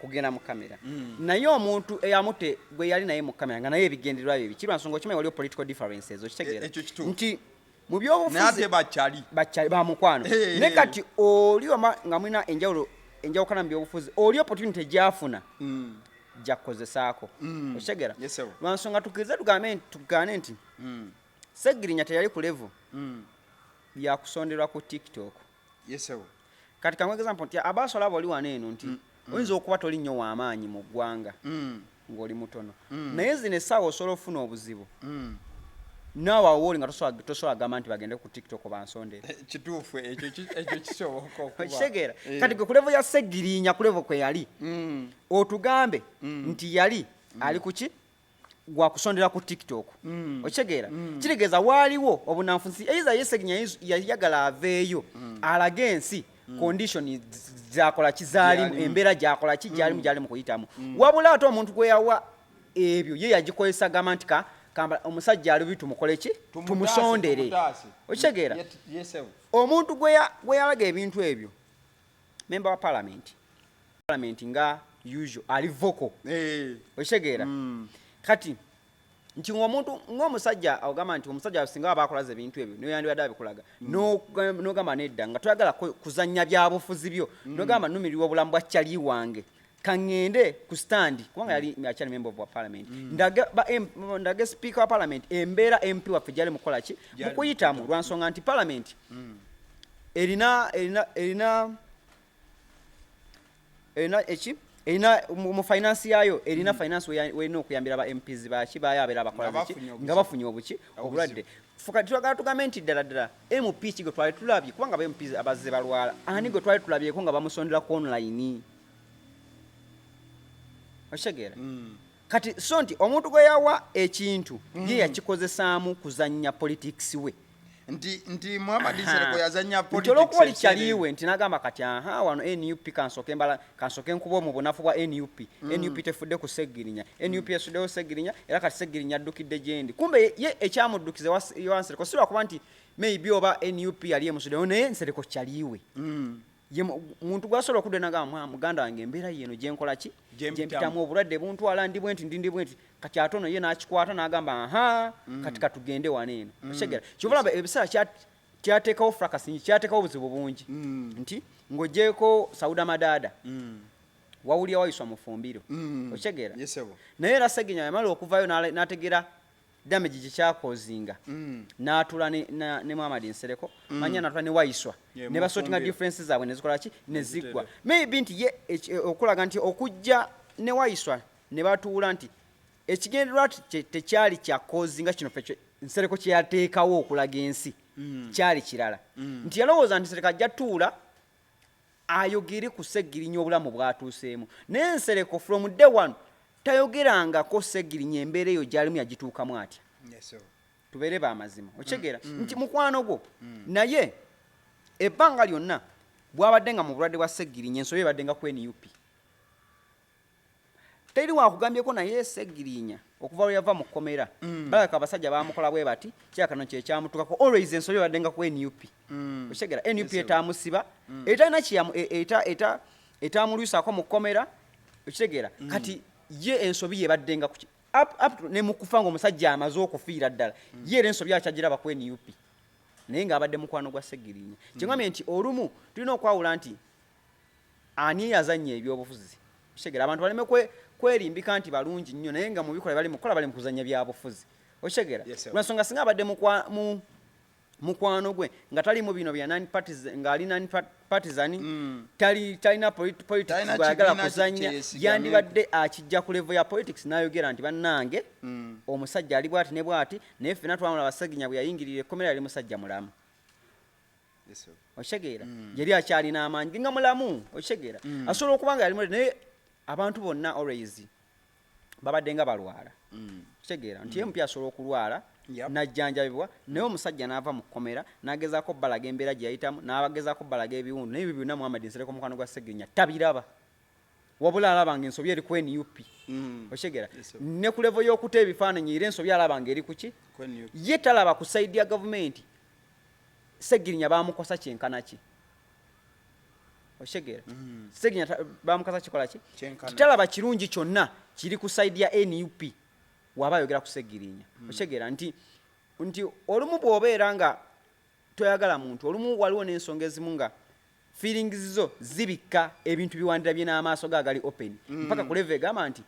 kugenda mu kamera naye omuntu eyamute gwe yali naye mu kamera nga naye ebigendererwa bye kirwa nsonga okimanyi waliwo political differences okitegeera nti mu byobufuzi nate bakyali ba mukwano ne kati oli nga mulina enjawukana mu byobufuzi oli opportunity gyafuna gyakukozesaako okitegeera lwansonga tukirize tugane nti Ssegirinya teyali ku level yakusonderwa ku TikTok. Kati kamwe example nti abasola bali wano eno nti oyinza okuba toli nnyo w'amaanyi mu ggwanga ng'oli mutono naye zino essaawa osobola ofuna obuzibu naawe awoli nga tosobola gamba nti bagende ku TikTok bansondere. Kituufu ekyo kisoboka okuba okitegeera kati gwe ku level ya Ssegirinya ku level kwe yali otugambe nti yali ali ku ki gwakusondera ku TikTok okitegeera kitegeeza waaliwo obunanfusi eiza Ssegirinya yayagala aveeyo alage ensi condition zakola kizaalimu embeera gyakola ki gyali mu kuyitamu wabula ate omuntu gwe yawa ebyo ye yagikozesa gamba nti kamba omusajja ali bitu mukole ki tumusondere okitegeera omuntu gwe yalaga ebintu ebyo member wa parliament nga usual ali vocal okitegeera kati nti omuntu ng'omusajja agamba nti omusajja asinga abakolaze ebintu ebyo niyo yandibadde abikulaga n'ogamba nedda nga toyagala kuzannya byabufuzi byo n'ogamba numirirwa obulamu bwa kyali wange kaŋŋende ku stand kubanga yali akyali member of parliament ndage speaker wa parliament embeera MP waffe gyali mukola ki mukuyitamu lwansonga nti parliament erina mu finance yayo erina finance werina okuyambira ba MPs baki bayabeera abakola nga bafunye obuki obulwadde fukati twagala tugambe nti ddala MP kigo twali tulabye kubanga ba MPs abazze balwala ani gwe twali tulabyeko nga bamusondera ku online okitegeera kati so nti omuntu gwe yawa ekintu ye yakikozesaamu kuzannya politics we nti Muhammad Nsereko yazanya politics olwokuba likyaliwe nti nagamba kati wano NUP kansoke nkuba mu bunafu bwa NUP tefudde ku Ssegirinya NUP esuddewo Ssegirinya era kati Ssegirinya addukidde gyendi kumbe ye ekyamuddukize wa Nsereko si lwakuba nti maybe oba NUP yali emusuddewo naye Nsereko kyaliwe ye muntu gwasobola okudde nagamba muganda wange embeera yeno gyenkola ki gyempitamu obulwadde buntwala ndi bwenti kati ate ono ye n'akikwata n'agamba kati katugende wano eno okitegeera kyobulaba ebiseera kyateekawo fracasi kyateekawo obuzibu bungi nti ng'oggyeko Sauda Madada wawulira wayiswa mu fumbiro okitegeera naye era Ssegirinya yamala okuvayo n'ategeera damage gyekyakozinga n'atula ne Muhammad Nsereko manya n'atula ne wayiswa ne basotinga differences zaabwe nezikola ki neziggwa maybe nti ye okulaga nti okujja ne wayiswa ne batuula nti ekigendererwa tekyali kyakozinga kino fe Nsereko kye yateekawo okulaga ensi kyali kirala nti yalowooza nti Nsereko ajja tuula ayogere ku Ssegirinya obulamu bwatuuseemu naye Nsereko from day one tayogerangako Ssegirinya embeera eyo gyalimu yagituukamu atya tubeere ba mazima okitegeera nti mukwano gwo naye ebbanga lyonna bwabadde nga mu bulwadde bwa Ssegirinya ensobi ebadde nga ku NUP teri wakugambyeko naye Ssegirinya okuva lwe yava mu kkomera balaka abasajja bamukola bwe bati kya kano kye kyamutukako always ensobi ebadde nga ku NUP oshegera NUP etamusiba etalina etamulwisako mu kkomera okitegeera kati ye ensobi yebadde nga up ne mukufa ng'omusajja amaze okufiira ddala ye era ensobi akyagiraba ku NUP naye ng'abadde mukwano gwa Ssegirinya kyengambye nti olumu tulina okwawula nti ani yazannya ebyobufuzi okitegeera abantu baleme kwerimbika nti balungi nnyo naye nga mu bikola bali mu kuzannya byabufuzi okitegeera lwansonga singa abadde mukwano gwe nga tali mu bino bya ng'ali non-partisan talina politics bwayagala kuzannya yandibadde akijja ku level ya politics n'ayogera nti bannange omusajja ali bwati ne bwati naye ffenna twamulaba Ssegirinya bwe yayingirira ekkomera yali musajja mulamu okitegeera yali akyalina amaanyi nga mulamu okitegeera asobola okuba nga yali naye abantu bonna always babadde nga balwala okitegeera nti MP asobola okulwala najjanjabibwa naye omusajja n'ava mu kkomera n'agezaako balaga embeera gye yayitamu n'abagezaako balaga ebiwundu naye ebyo byonna Muhammad Nsereko mukwano gwa Ssegirinya tabiraba wabula alabanga ensobi eri ku NUP okitegeera ne ku level y'okuta ebifaananyi era ensobi alabanga eri ku ki ye talaba ku saidi ya gavumenti Ssegirinya bamukosa kyenkana ki okitegeera Ssegirinya bamukosa kikola ki talaba kirungi kyonna kiri ku saidi ya NUP waba ayogera ku Ssegirinya okitegeera nti olumu bw'obeera nga toyagala muntu olumu waliwo n'ensonga ezimu nga feelings zo zibikka ebintu biwandira bye n'amaaso gagali open mpaka ku level egamba nti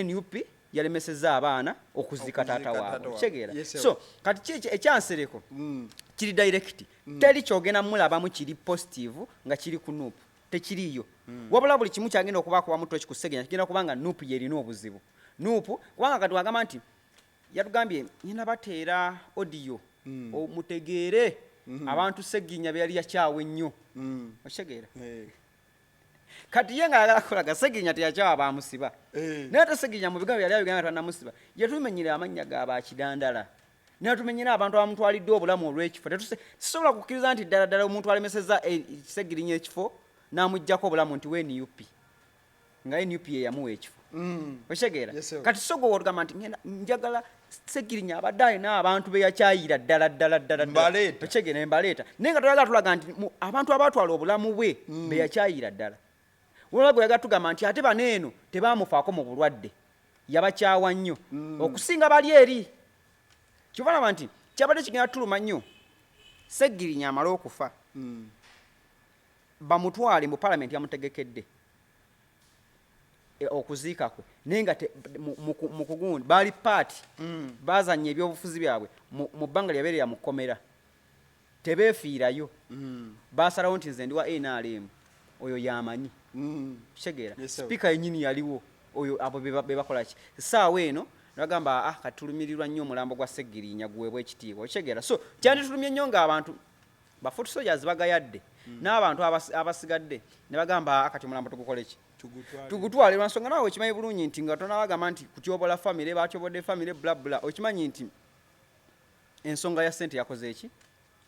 NUP yalemesezza abaana okuzika taata waabwe okitegeera so kati ekyansereko kiri direct teri kyogenda mulabamu kiri positive nga kiri ku NUP tekiriyo wabula buli kimu kyagenda okubaako wamu toki ku Ssegirinya kigenda kubanga NUP yerina obuzibu NUP kubanga kati wagamba nti yatugambye nyina bateera audio mutegeere abantu Ssegirinya byali yakyawe nnyo okitegeera kati ye ng'ayagala kulaga Ssegirinya teyakyawa bamusiba naye ate Ssegirinya mu bigambo yali abigamba tannamusiba yatumenyera amannya g'abakidandala natumenyera abantu abamutwalidde obulamu olw'ekifo sisobola kukkiriza nti ddala ddala omuntu alemesezza Ssegirinya ekifo n'amuggyako obulamu nti we NUP nga NUP ye yamuwa ekifo okitegeera kati sogo wotugamba nti njagala Ssegirinya abadde alina abantu be yakyayira ddala okitegeera mbaleeta naye nga toyagala tulaga nti abantu abatwala obulamu bwe be yakyayira ddala wulaba bwe yagala tugamba nti ate bano eno tebaamufaako mu bulwadde yabakyawa nnyo okusinga bali eri kyova laba nti kyabadde kigenda tuluma nnyo Ssegirinya amale okufa bamutwale mu Parliament yamutegekedde okuziika kwe naye nga mu kugundi baali paati bazanya ebyobufuzi byabwe mu bbanga lyabeerera mu kkomera tebeefiirayo basalawo nti nze ndi wa NRM oyo yamanyi kitegeera sipiika yennyini yaliwo oyo abo be bakola ki essaawa eno nabagamba kati tulumirirwa nnyo omulambo gwa Ssegirinya guweebwa ekitiibwa okitegeera so kyanditulumye nnyo ng'abantu bafoot soldiers bagayadde n'abantu abasigadde ne bagamba kati omulambo tugukole ki tugutwale lwansonga naawe okimanyi bulungi nti nga tonabagamba nti kutyobola famire batyobodde famire blabla okimanyi nti ensonga ya ssente yakoze eki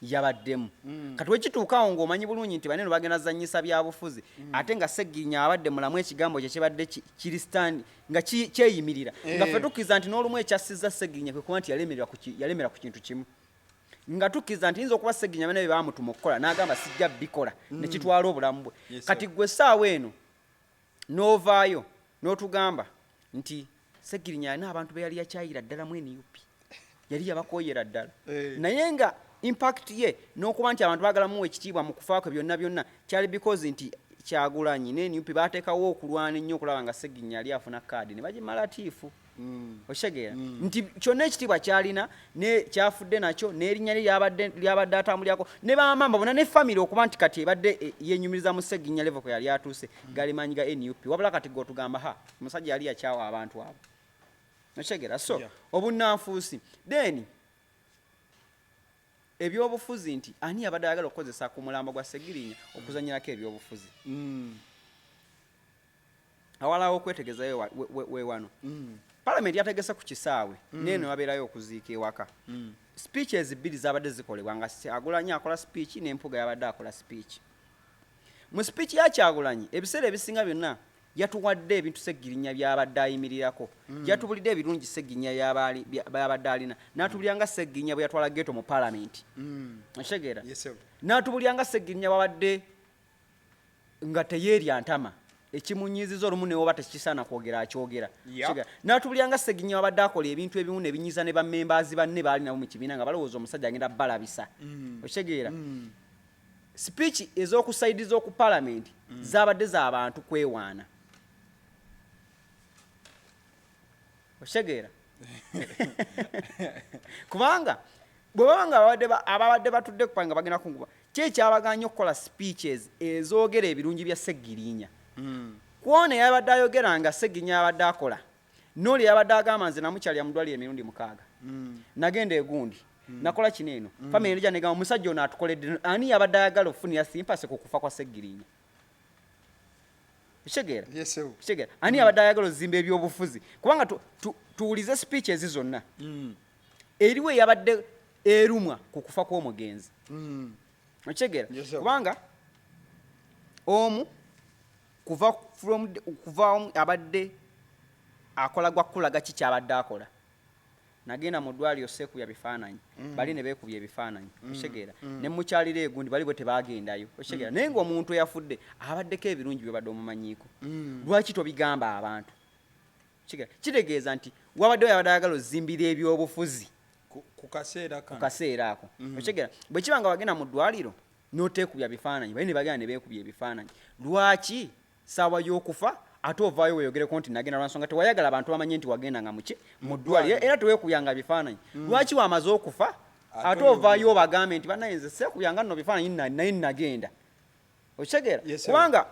yabaddemu kati wekituukaawo ng'omanyi bulungi nti baneno bagenda zanyisa byabufuzi ate nga Ssegirinya abadde mulamu ekigambo kye kibadde kiri stand nga kyeyimirira nga ffe tukkiriza nti n'olumu ekyassizza Ssegirinya kwe kuba nti yalemera ku kintu kimu nga tukkiriza nti yinza okuba Ssegirinya bana bye baamutuma okukola n'agamba sijja bikola ne kitwala obulamu bwe kati gwe essaawa eno n'ovaayo n'otugamba nti Ssegirinya alina abantu be yali yakyayira ddala mu NUP yali yabakooyera ddala naye nga impact ye n'okuba nti abantu baagala muwa ekitiibwa mu kufaako byonna byonna kyali because nti Kyagulanyi ne NUP baateekawo okulwana ennyo okulaba nga Ssegirinya yali afuna kaadi ne bagimalatiifu okitegeera nti kyonna ekitiibwa kyalina ne kyafudde nakyo n'erinnya lye lyabadde atambulyako ne bamamba bonna ne famire okuba nti kati ebadde yenyumiriza mu Ssegirinya level kwe yali atuuse galimanyi ga NUP wabula kati gotugamba omusajja yali yakyawa abantu abo okitegeera so obunnanfuusi then ebyobufuzi nti ani abadde ayagala okukozesa ku mulambo gwa Ssegirinya okuzanyirako ebyobufuzi awalawo okwetegezayo wewano Parliament yategese ku kisaawe neno yabeerayo okuziika ewaka speeches bbiri zabadde zikolebwa nga Kyagulanyi akola speech ne Mpuuga yabadde akola speech mu speech ya Kyagulanyi ebiseera ebisinga byonna yatuwadde ebintu Ssegirinya byabadde ayimirirako yatubulidde ebirungi Ssegirinya byabadde alina n'atubulira nga Ssegirinya bwe yatwala ghetto mu Parliament oshegera n'atubulira nga Ssegirinya wabadde nga teyeerya ntama ekimunyiziza olumu ne oba tekisaana kwogera akyogera n'atubulira nga Ssegirinya wabadde akola ebintu ebimu ne binyiza ne bammembaazi banne baali nabo mu kibiina nga balowooza omusajja agenda balabisa oshegera speech ez'okusaidiza oku Parliament zaabadde z'abantu kwewaana oshegera kubanga bwe babanga ababadde batudde kupanga bagenda kunguba kyekyabaganya okukola speeches ezoogera ebirungi bya Ssegirinya kwona yabadde ayogera nga Ssegirinya yabadde akola n'oli yabadde agamba nze namukyalya mudwaliro emirundi 6 nagenda egundi nakola kino eno family nja negamba omusajja ono atukoledde ani yabadde ayagala okufunira simpase ku kufa kwa Ssegirinya Shegera Shegera ani yabadde ayagala ozimba ebyobufuzi kubanga tuwulize speeches zonna eriwe yabadde erumwa ku kufa kw'omugenzi Shegera kubanga omu kuva abadde akola gwa kulaga kiki abadde akola nagenda mu ddwaliro seekubya bifaananyi bali ne beekubya ebifaananyi oshegera ne mukyalira egundi bali bwe tebaagendayo oshegera naye ng'omuntu eyafudde abaddeko ebirungi bye badde omumanyiiko lwaki tobigamba abantu oshegera kitegeeza nti wabaddewo yabadde ayagala ozimbira ebyobufuzi ku kaseera ako oshegera bwe kiba nga wagenda mu ddwaliro n'oteekubya bifaananyi bali ne bagenda ne beekubya ebifaananyi lwaki saawa y'okufa ate ovaayo weeyogereko nti nagenda lwansonga tewayagala abantu bamanye nti wagenda nga muki mu ddwaliro era teweekubya nga bifaananyi lwaki wamaze okufa ate ovaayo obagambe nti banaye nze seekubya nno bifaananyi naye nagenda okitegeera kubanga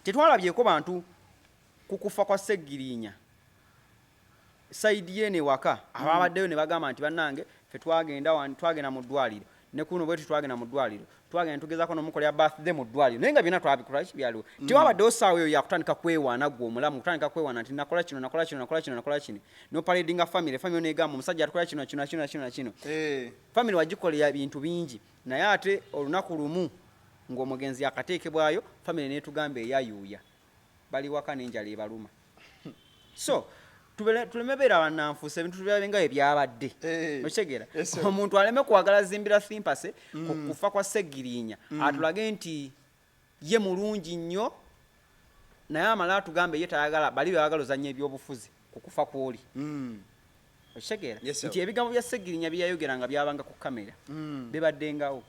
tetwalabyeko bantu ku kufa kwa Ssegirinya sayidi ye newaka ababaddeyo ne bagamba nti bannange ffe twagenda mu ddwaliro ne kuno bwe twagenda mu ddwaliro twagenda tugezaako n'omukolera birthday mu ddwaliro naye nga byonna twabikola kibyaliwo tewabaddewo saawa eyo yakutandika kwewaana gwe omulamu kutandika kwewaana nti nakola kino nopaledinga family negamba omusajja atukola kino family wagikolera bintu bingi naye ate olunaku lumu ng'omugenzi akateekebwayo family netugamba eyayuuya bali waka n'enjala ebaluma so tuleme beera bannanfuusa ebintu tubirabe nga ebyabadde okitegeera omuntu aleme kwagala zimbira simpase ku kufa kwa Ssegirinya atulage nti ye mulungi nnyo naye amala atugambe ye tayagala bali bayagala ozannya ebyobufuzi ku kufa kw'oli okitegeera nti ebigambo bya Ssegirinya byeyayogera nga byabanga ku kamera bibaddengawo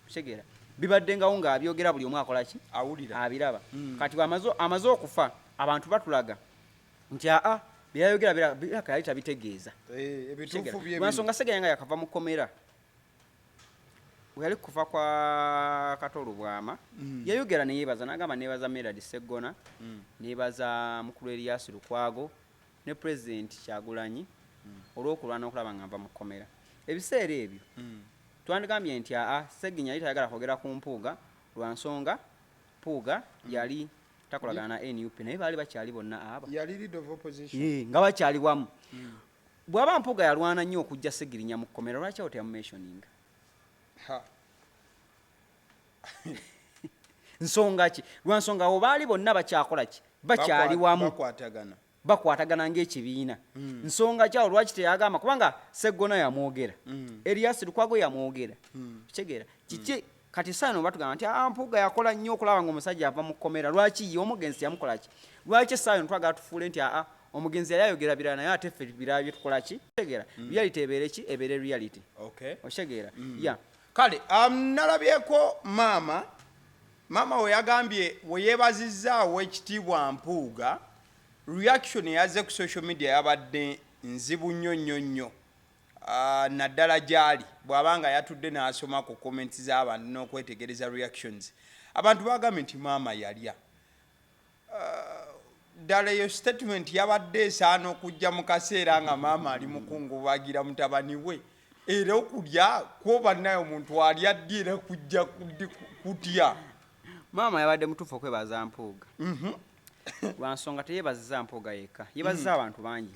okitegeera bibaddengawo ng'abyogera buli omu akola ki abiraba kati amaze okufa abantu batulaga nti byayogera yali tabitegeeza lwansonga Ssegirinya nga yakava mu kkomera bwe yali kufa kwa Katolo Bwama yayogera neyeebaza n'agamba neebaza Meradi Sseggona neebaza mukulu Erias Lukwago ne Pulezidenti Kyagulanyi olw'okulwana okulaba nga nva mu kkomera ebiseera ebyo twandigambye nti Ssegirinya yali tayagala kwogera ku Mpuuga lwansonga Mpuuga yali takolagana na NUP naye baali bakyali bonna abo yali leader of opposition nga bakyali wamu bw'aba Mpuuga yalwana nnyo okujja Ssegirinya mu kkomera lwaki awo teyamumentioninga nsonga ki lwansonga abo baali bonna bakyakola ki bakyali wamu bakwatagana ng'ekibiina nsonga ki awo lwaki teyagamba kubanga Sseggona yamwogera Erias Lukwago yamwogera kitegeera kiki kati saano batugamba nti Mpuuga yakola nnyo okulaba ng'omusajja ava mu kkomera lwaki ye omugenzi yamukola ki lwaki saano twagala tufuule nti omugenzi yali ayogera birala naye ate ffe birala bye tukola ki tegeera reality ebeere ki ebeere reality okitegeera kale nalabyeko maama we yagambye we yeebazizzaawo ekitiibwa Mpuuga reaction eyaze ku social media yabadde nzibu nnyo naddala gyali bw'abanga yatudde n'asoma ku comments z'abantu n'okwetegereza reactions abantu bagambye nti maama yalya ddala eyo statement yabadde esaana okujja mu kaseera nga maama ali mukungubagira mutabani we era okulya kwoba naye omuntu alya ddi era kujja kutya maama yabadde mutuufu okwebaza Mpuuga lwansonga teyeebaziza Mpuuga yekka yeebaziza abantu bangi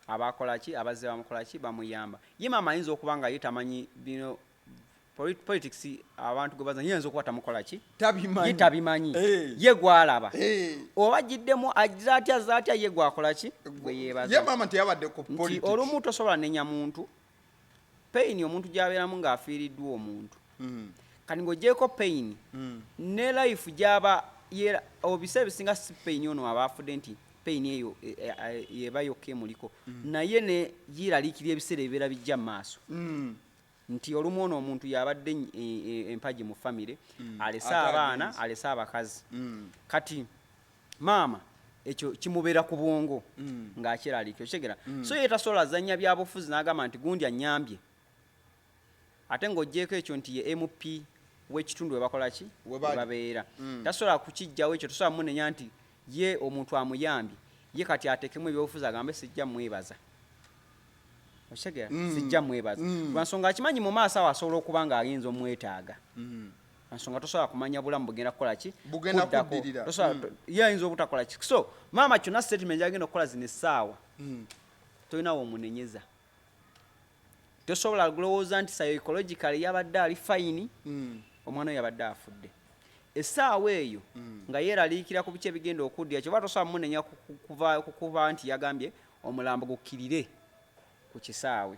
abakola ki abazze bamukola ki bamuyamba ye maama ayinza okuba nga ye tamanyi bino politics abantu gwe bazanya yenzo kwata mukola ki tabimanyi tabimanyi ye gwalaba oba jiddemu azatya ye gwakola ki gwe yebaza ye mama teyabadde ku politics olumu tosobola nenya muntu pain omuntu gy'abeeramu ng'afiiriddwa omuntu kati ng'ogyeko pain ne life gy'aba obisa ebisinga si pain ono aba afudde nti pain eyo yeba yokka emuliko naye ne yeeraliikirira ebiseera ebibeera bijja mu maaso nti olumu ono omuntu yabadde empaji mu famire alese abaana alese abakazi kati maama ekyo kimubeera ku bwongo ng'akyeraliikira okyegera so ye tasobola zanya byabufuzi n'agamba nti gundi annyambye ate ng'ogyeko ekyo nti ye MP w'ekitundu we bakola ki babeera tasobola kukijjawo ekyo tosobola munenya nti ye omuntu amuyambye ye kati atekemu ebyobufuzi agambe sijja mwebaza okyegera sijja mwebaza lwansonga akimanyi mu maaso awo asobola okuba ng'ayinza omwetaaga nsonga tosobola kumanya bulamu bugenda kukola ki bugenda kuddirira ye ayinza obutakola ki so maama kyonna statement gyagenda okukola zino essaawa tolinawo omunenyeza tosobola kulowooza nti psychologically yabadde ali fayini omwana we yabadde afudde essaawa eyo nga yeeraliikira ku biki ebigenda okuddira kyoba tosobola munenya kukuba nti yagambye omulambo gukkirire ku kisaawe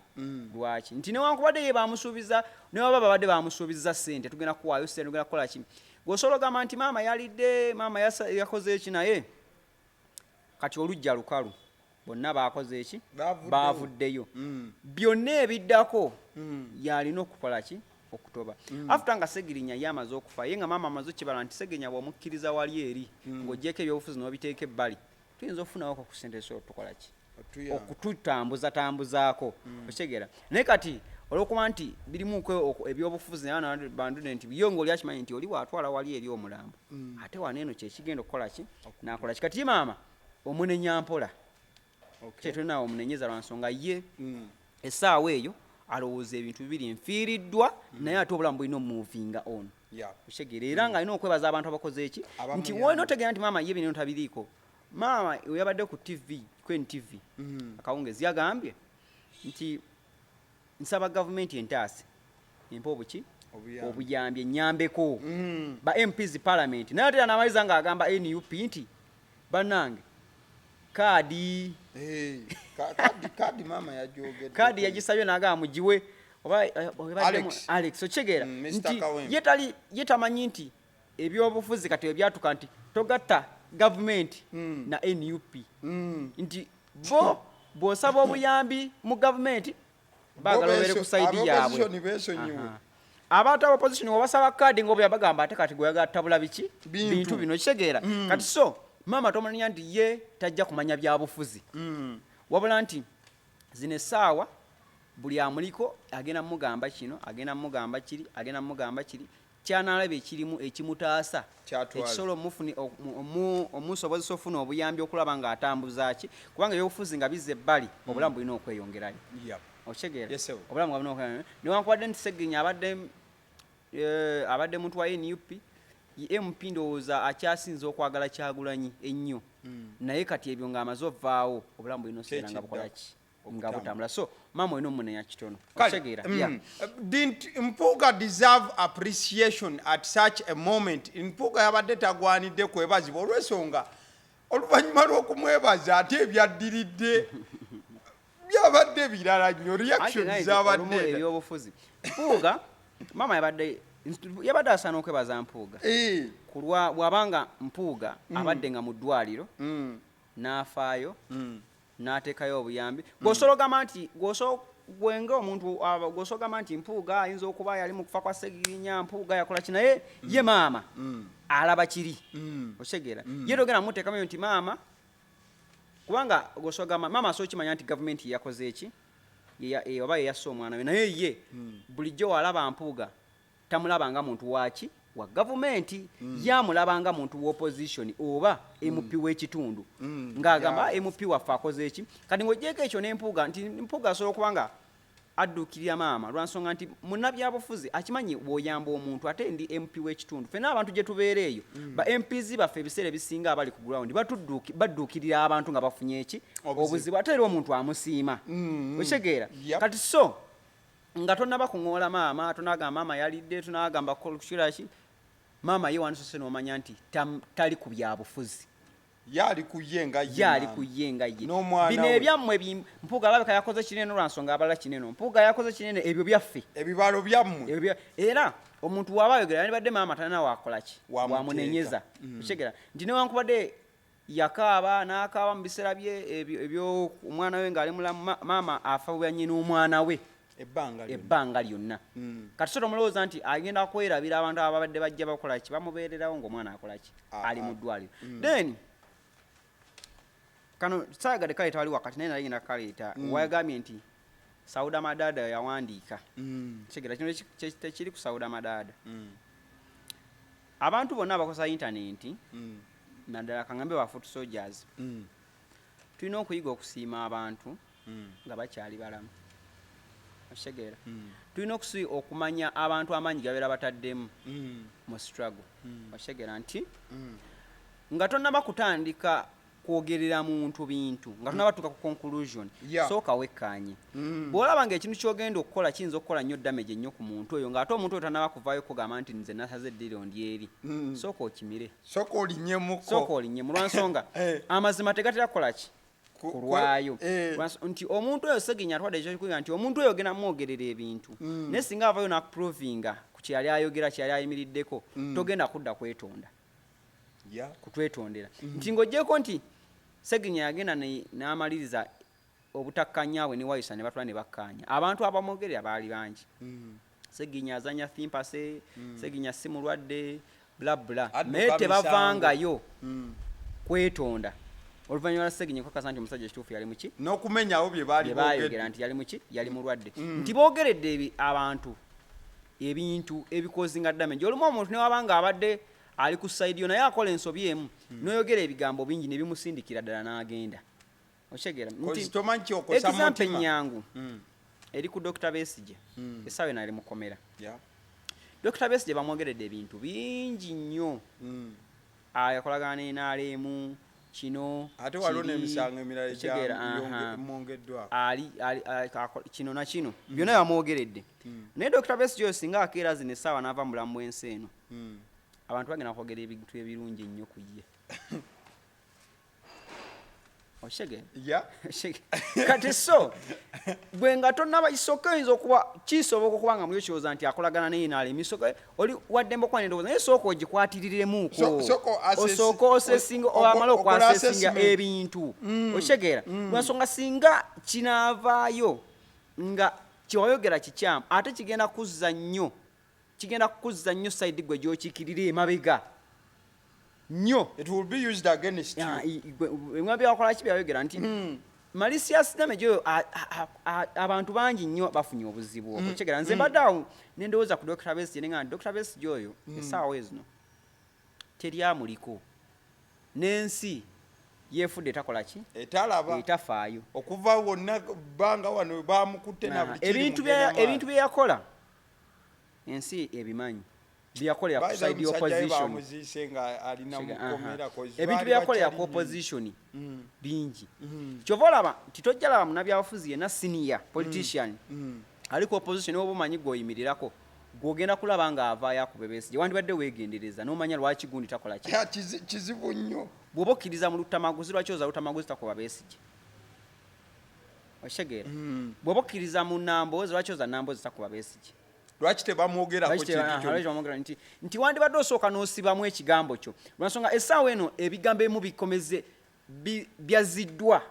lwaki nti newankubadde ye bamusuubiza newaba babadde bamusuubiza ssente tugenda kuwaayo ssente tugenda kukola ki gweosobola ogamba nti maama yalidde maama yakoze eki naye kati olujja lukalu bonna bakoze eki baavuddeyo byonna ebiddako yalina okukola ki okutoba after nga Ssegirinya yamaze okufa ye nga maama amaze okibala nti Ssegirinya bw'omukkiriza wali eri ng'ogyeko ebyobufuzi n'obiteeka ebbali tuyinza okufunawo ko ku ssente so tukola ki okututambuzaako okyegera naye kati olwokuba nti birimuko ebyobufuzi bandude nti yo ng'oli akimanyi nti oli waatwala wali eri omulambo ate waneeno kyekigenda okukola ki nakola ki kati ye maama omunenya mpola kyetulinawo omunenyeza lwansonga ye essaawa eyo alowooza ebintu bibiri nfiiriddwa naye ate obulamu bulina omuvinga ono okyegera era nga alina okwebaza abantu abakoze eki nti wolina otegeera nti maama ye bino tabiriiko maama yabadde ku TV Queen TV akawungezi yagambye nti nsaba gavumenti entaase empa obuki obuyambi ennyambeko ba MPs Parliament naye ate n'amaliza ng'agamba NUP nti bannange kaadi maama yajogedde kaadi yagisabye n'agamba mugiwe Alex okyegera nti ye tamanyi nti ebyobufuzi kati ebyatuka nti togatta gavumenti na NUP nti bw'osaba obuyambi mu gavumenti baagala obeere ku sayidi yaabwe abantu aba opposition wabasaba kaadi ng'obya bagamba ate kati gweyagala tabula biki bintu bino kitegeera kati so maama tomanya nti ye tajja kumanya byabufuzi wabula nti zino essaawa buli amuliko agenda mugamba kino agenda mugamba kiri agenda mugamba kiri kyanalaba ekirimu ekimutaasa ekisobola omufuni omusobozesa ofuna obuyambi okulaba ng'atambuza ki kubanga ebyobufuzi nga bizza ebbali obulamu bulina okweyongerayo okitegeera obulamu nga bulina okweyongerayo newankubadde nti Ssegirinya abadde muntu wa NUP MP ndowooza akyasinze okwagala Kyagulanyi ennyo naye kati ebyo ng'amaze ovaawo obulamu bulina oseera nga bukola ki nga butambula so maama olina omunenya kitono okitegeera didn't Mpuuga deserve appreciation at such a moment Mpuuga yabadde tagwanidde kwebazibwa olw'ensonga oluvannyuma lw'okumwebaza ate ebyaddiridde byabadde birala nnyo reaction zabadde ebyobufuzi Mpuuga maama yabadde asaana okwebaza Mpuuga kulwa bw'abanga Mpuuga abadde nga mu ddwaliro n'afaayo n'ateekayo obuyambi gwosologamba nti gwenga omuntu gwosologamba nti Mpuuga ayinza okuba yali mu kufa kwa Ssegirinya Mpuuga yakola ki naye ye maama alaba kiri okitegeera ye togenda muteekamu nti maama kubanga gwosologamba maama asobola kimanya nti gavumenti yakoze eki oba yeyassa omwana we naye ye bulijjo walaba Mpuuga tamulabanga muntu waki wa gavumenti yamulabanga muntu wa opposition oba MP w'ekitundu ng'agamba MP waffe akoze eki kati ng'ogyeko ekyo n'Empuuga nti Mpuuga asobola okubanga adduukirira maama lwansonga nti munnabyabufuzi akimanyi bw'oyamba omuntu ate ndi MP w'ekitundu ffenna abantu gye tubeera eyo ba MPs baffe ebiseera ebisinga abali ku ground badduukirira abantu nga bafunye eki obuzibu ate era omuntu amusiima okitegeera kati so nga tonnaba kuŋoola maama tunagamba maama yalidde tunagamba kiraki maama ye wanisose n'omanya nti tali ku byabufuzi yali kuyenga ye bino ebyammwe Mpuuga alabika yakoze kinene olwansonga abalala kinene Mpuuga yakoze kinene ebyo byaffe ebibalo byammwe era omuntu waba ayogera yandibadde maama talina wakolaki wamunenyeza okitegeera nti newankubadde yakaaba n'akaaba mu biseera bye ebyo omwana we ng'ali mulamu maama afa bwa nnyina omwana we ebbanga lyonna kati so tomulowooza nti agenda kwerabira abantu ababadde bajja bakolaki bamubeererawo ng'omwana akolaki ali mu ddwaliro then kano saagadde kaleeta wali wakati naye nayegenda kaleeta wayagambye nti Sauda Madada yawandiika kitegeera kino tekiri ku Sauda Madada abantu bonna abakozesa intaneti naddala kaŋŋambe ba foot soldiers tulina okuyiga okusiima abantu nga bakyali balamu okitegeera tulina okumanya abantu amaanyi gabeera bataddemu mu struggle okitegeera nti nga tonnaba kutandika kwogerera muntu bintu nga tunabatuuka ku conclusion sooka wekkaanye bw'olaba ng'ekintu ky'ogenda okukola kiyinza okukola nnyo damage ennyo ku muntu oyo ng'ate omuntu oyo tanaba kuvaayo okugamba nti nze nasaze eddiro ndi eri sooka okimire sooka olinyemu lwansonga amazima tegatera kukola ki kulwayo nti omuntu oyo Ssegirinya atwadde ekyokikuyiga nti omuntu oyo ogenda mwogerera ebintu naye singa avaayo nakuprovinga ku kyeyali ayogera kyeyali ayimiriddeko togenda kudda kwetonda kutwetondera nti ng'oggyeko nti Ssegirinya yagenda n'amaliriza obutakkanyaawe ne wayisa ne batwala ne bakkaanya abantu abamwogerera baali bangi Ssegirinya azanya thimpase Ssegirinya si mulwadde blabla naye tebavangayo kwetonda oluvannyuma lwa Ssegirinya kwekasa nti omusajja ekituufu yali muki n'okumenyawo bye baayogera nti yali muki yali mulwadde nti boogeredde abantu ebintu ebikozi nga damage olumu omuntu ne wabanga abadde ali ku side yo naye akola ensobi emu n'oyogera ebigambo bingi ne bimusindikira ddala n'agenda okitegeera nti example ennyangu eri ku Dr. Besigye essaawa eno ali mukomera Dr. Besigye bamwogeredde ebintu bingi nnyo yakolagana n'enaalemu kino ate waliwo n'emisango emirala gyamwongeddwa kino na kino byonna bamwogeredde naye Dr. Besigye oyo singa akeera zino essaawa n'ava mu bulamu bw'ensi eno abantu bagenda kwogera ebintu ebirungi ennyo ku ye kati so bwe nga tonnaba isooka oyinza okuba kisoboka okuba nga muyo kirowooza nti akolagana naye naalema isooka oli waddembe okuba n'endowooza naye sooka ogikwatiririremuuko osooka osesinga amala okwasesinga ebintu okitegeera lwansonga singa kinaavaayo nga kyewayogera kikyamu ate kigenda kuzza nnyo side gwe gy'okiikirira emabega nnyo emwa byakola ki byayogera nti malicious damage oyo abantu bangi nnyo bafunye obuzibu okitegeera nze mbadde awo nendowooza ku Dr. Besigye nenga nti Dr. Besigye oyo essaawa ezino teryamuliko n'ensi yeefudde etakola ki etafaayo okuva wonna bbanga wano bamukutte na buli ebintu bye yakola ensi ebimanyi byakolera ku side y'opposition ebintu byakolera ku opposition bingi kyova olaba nti tojja laba munnabyabufuzi yenna senior politician ali ku opposition oba omanyi gw'oyimirirako gw'ogenda kulaba ng'avaayo akuba Besigye wandibadde weegendereza n'omanya lwaki gundi takola ki kizibu nnyo bw'oba okkiriza mu lutamaguzi lwaki oza lutamaguzi takuba Besigye okitegeera bw'oba okkiriza mu Nambozi lwaki oza Nambozi takuba Besigye lwaki tebamwogerako nti wandibadde osooka n'osibamu ekigambo kyo lwansonga essaawa eno ebigambo ebimu bikomeze byaziddwa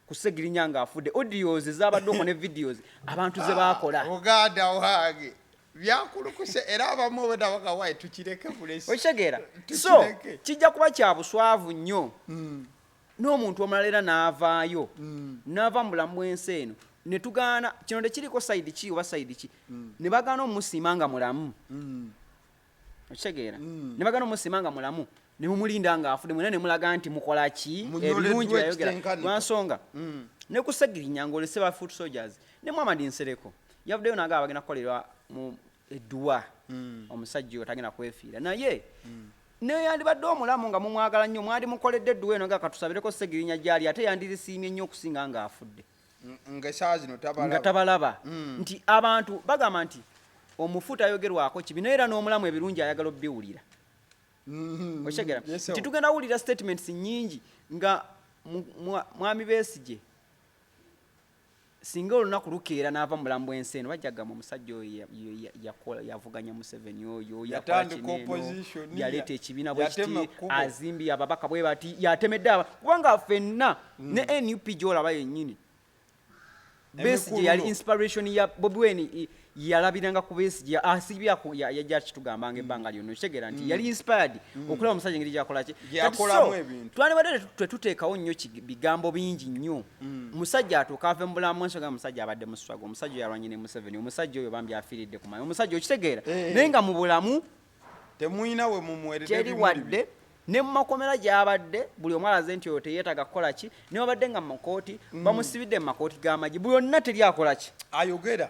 ku Ssegirinya ng'afudde audios ezabaddeoko ne videos abantu ze baakola oganda wange byakulukuse era abamu obedabagawaye tukireke bulesi okitegeera so kijja kuba kya buswavu nnyo n'omuntu omulala era n'avaayo n'ava mu bulamu bw'ensi eno ne tugaana kino tekiriko side ki oba side ki ne bagaana omusiima nga mulamu okitegeera ne bagaana omusiima nga mulamu ne mumulinda ng'afudde mwena ne mulaga nti mukola ki ebirungi bayogera lwansonga ne ku Ssegirinya ng'olese ba foot soldiers ne Muhammad Nsereko yavuddeyo naga bagenda kukolerwa mu edduwa omusajja oyo tagenda kwefiira naye naye yandibadde omulamu nga mumwagala nnyo mwali mukoledde edduwa eno nga katusabireko Ssegirinya gyali ate yandirisiimye nnyo okusinga ng'afudde ng'essaawa zino nga tabalaba nti abantu bagamba nti omufu tayogerwako kibi naye era n'omulamu ebirungi ayagala obbiwulira okitegera nti tugenda wulira statements nnyingi nga mwami Besigye singa olunaku lukeera n'ava mu bulamu bw'ensi eno bajja kugamba omusajja oyo yavuganya Museveni oyo yakola kino yaleeta ekibiina bwe kiti azimbye ababaka bwe bati yatemedde kubanga ffenna ne NUP gy'olaba yennyini Besigye yali inspiration ya Bobi Wine yalabiranga ku Besigye asibya yajja kitugambanga ebbanga lyonna kitegera nti yali inspired okulaba omusajja ngeri gyakola ki yakolamu ebintu twandibadde tuteekawo nnyo bigambo bingi nnyo omusajja atuuka ave mu bulamu ensonga omusajja abadde mu struggle omusajja yalwanye ne Museveni omusajja oyo bambi afiiridde ku mayi omusajja okitegeera naye nga mu bulamu temuyina we mumuweredde teri wadde ne mu makomera gy'abadde buli omu alaze nti oyo teyeetaga kukola ki ne babadde nga mu makooti bamusibidde mu makooti g'amagye buli onna teri akola ki ayogera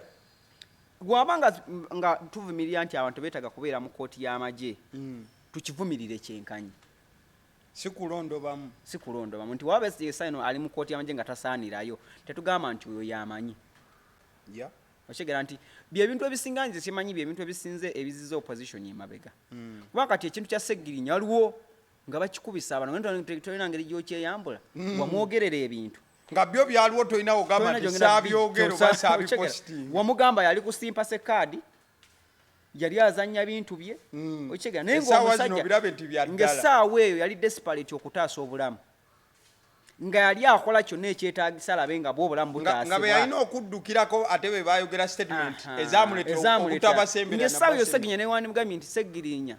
gwabanga nga tuvumirira nti abantu beetaga kubeera mu kooti y'amagye tukivumirire kyenkanyi sikulondobamu nti waba Besigye ali mu kooti y'amagye nga tasaanirayo tetugamba nti oyo yamanyi okitegeera nti byebintu ebisinga nze simanyi byebintu ebisinze ebiziza opposition emabega kuba kati ekintu kya Ssegirinya waliwo nga bakikubisa abantu tolina ngeri gyokyeyambula wamwogerera ebintu nga byo byaliwo tolina ogamba nti saabyogero basaabiposting wamugamba yali kusimpa sekaadi yali azanya bintu bye okitegeera naye ng'essaawa eyo yali desperate okutaasa obulamu nga yali akola kyonna ekyetaagisa alabe nga bw'obulamu butaasibwa nga be yalina okuddukirako ate be baayogera statement ezamuleeta okutabasembera ng'essaawa eyo Ssegirinya newandimugambye nti Ssegirinya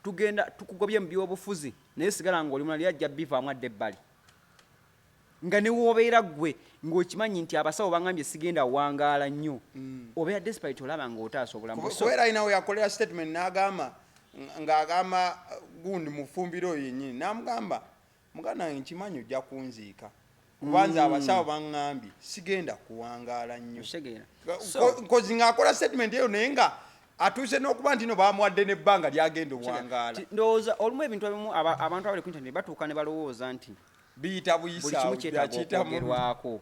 tugenda tukugobye mu byobufuzi naye sigala ng'oli mulala yajja bivaamu adde ebbali nga ne woobeera ggwe ng'okimanyi nti abasawo bangambye sigenda wangaala nnyo obeera desperate olaba ng'otaasa obulamu kubeera alina we yakolera statement ng'agamba gundi mufumbiro oyo yennyini n'amugamba muganda wange nkimanyi ojja kunziika kubanza abasawo baŋŋambye sigenda kuwangaala nnyo nkozi ng'akola statement eyo naye nga atuuse n'okuba nti no bamuwadde n'ebbanga lyagenda owangaala ndowooza olumu ebintu ebimu abantu abali ku internet batuuka ne balowooza nti biyita buyisa byakitagerwako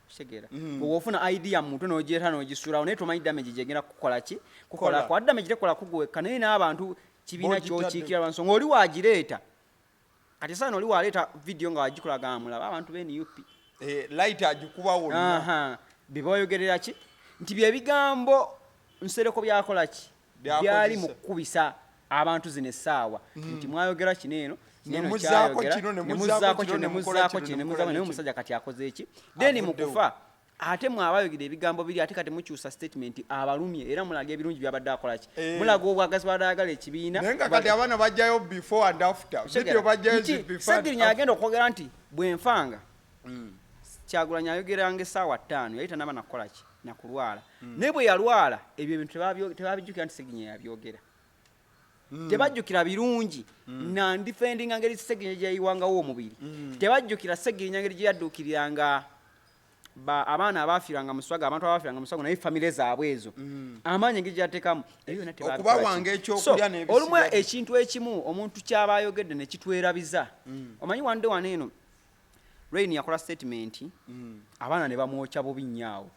kitegeera bw'ofuna idea muntu n'ogyeta n'ogisulawo naye tomanyi damage gyegenda kukola ki kukolako ate damage tekola kugwekka naye n'abantu kibiina ky'okiikira lwansonga oli wagireeta kati saana oli waleeta video nga wagikolaga mulaba abantu b'NUP light agikuba wonna bye ki nti bye bigambo Nsereko byakola ki byali mu kukubisa abantu zino essaawa nti mwayogera kino eno nemuzaako naye omusajja kati akoze eki then mu kufa ate mwabayogera ebigambo biri ate kati mukyusa statement abalumye era mulaga ebirungi byabadde akola ki mulaga obwagazi bwadde ayagala ekibiina naye nga kati abaana bajjayo before and after video bajjayo Ssegirinya agenda okwogera nti bwenfanga Kyagulanyi ayogeranga essaawa 5 yali tanaba nakukola ki nakulwala naye bwe yalwala ebyo ebintu tebabijjukira nti Ssegirinya yabyogera tebajjukira birungi nandifendinga ngeri Ssegirinya gye yayiwangawo omubiri tebajjukira Ssegirinya ngeri gye yadduukiriranga abaana abafiiranga muswaga abantu abafiiranga muswaga naye famire zaabwe ezo amaanyi engeri gye yateekamu okubawanga ekyokulya n'ebisiga olumu ekintu ekimu omuntu kyaba ayogedde ne kitwerabiza omanyi wande wano eno Rain yakola statement abaana ne bamwokya bubi nnyo awo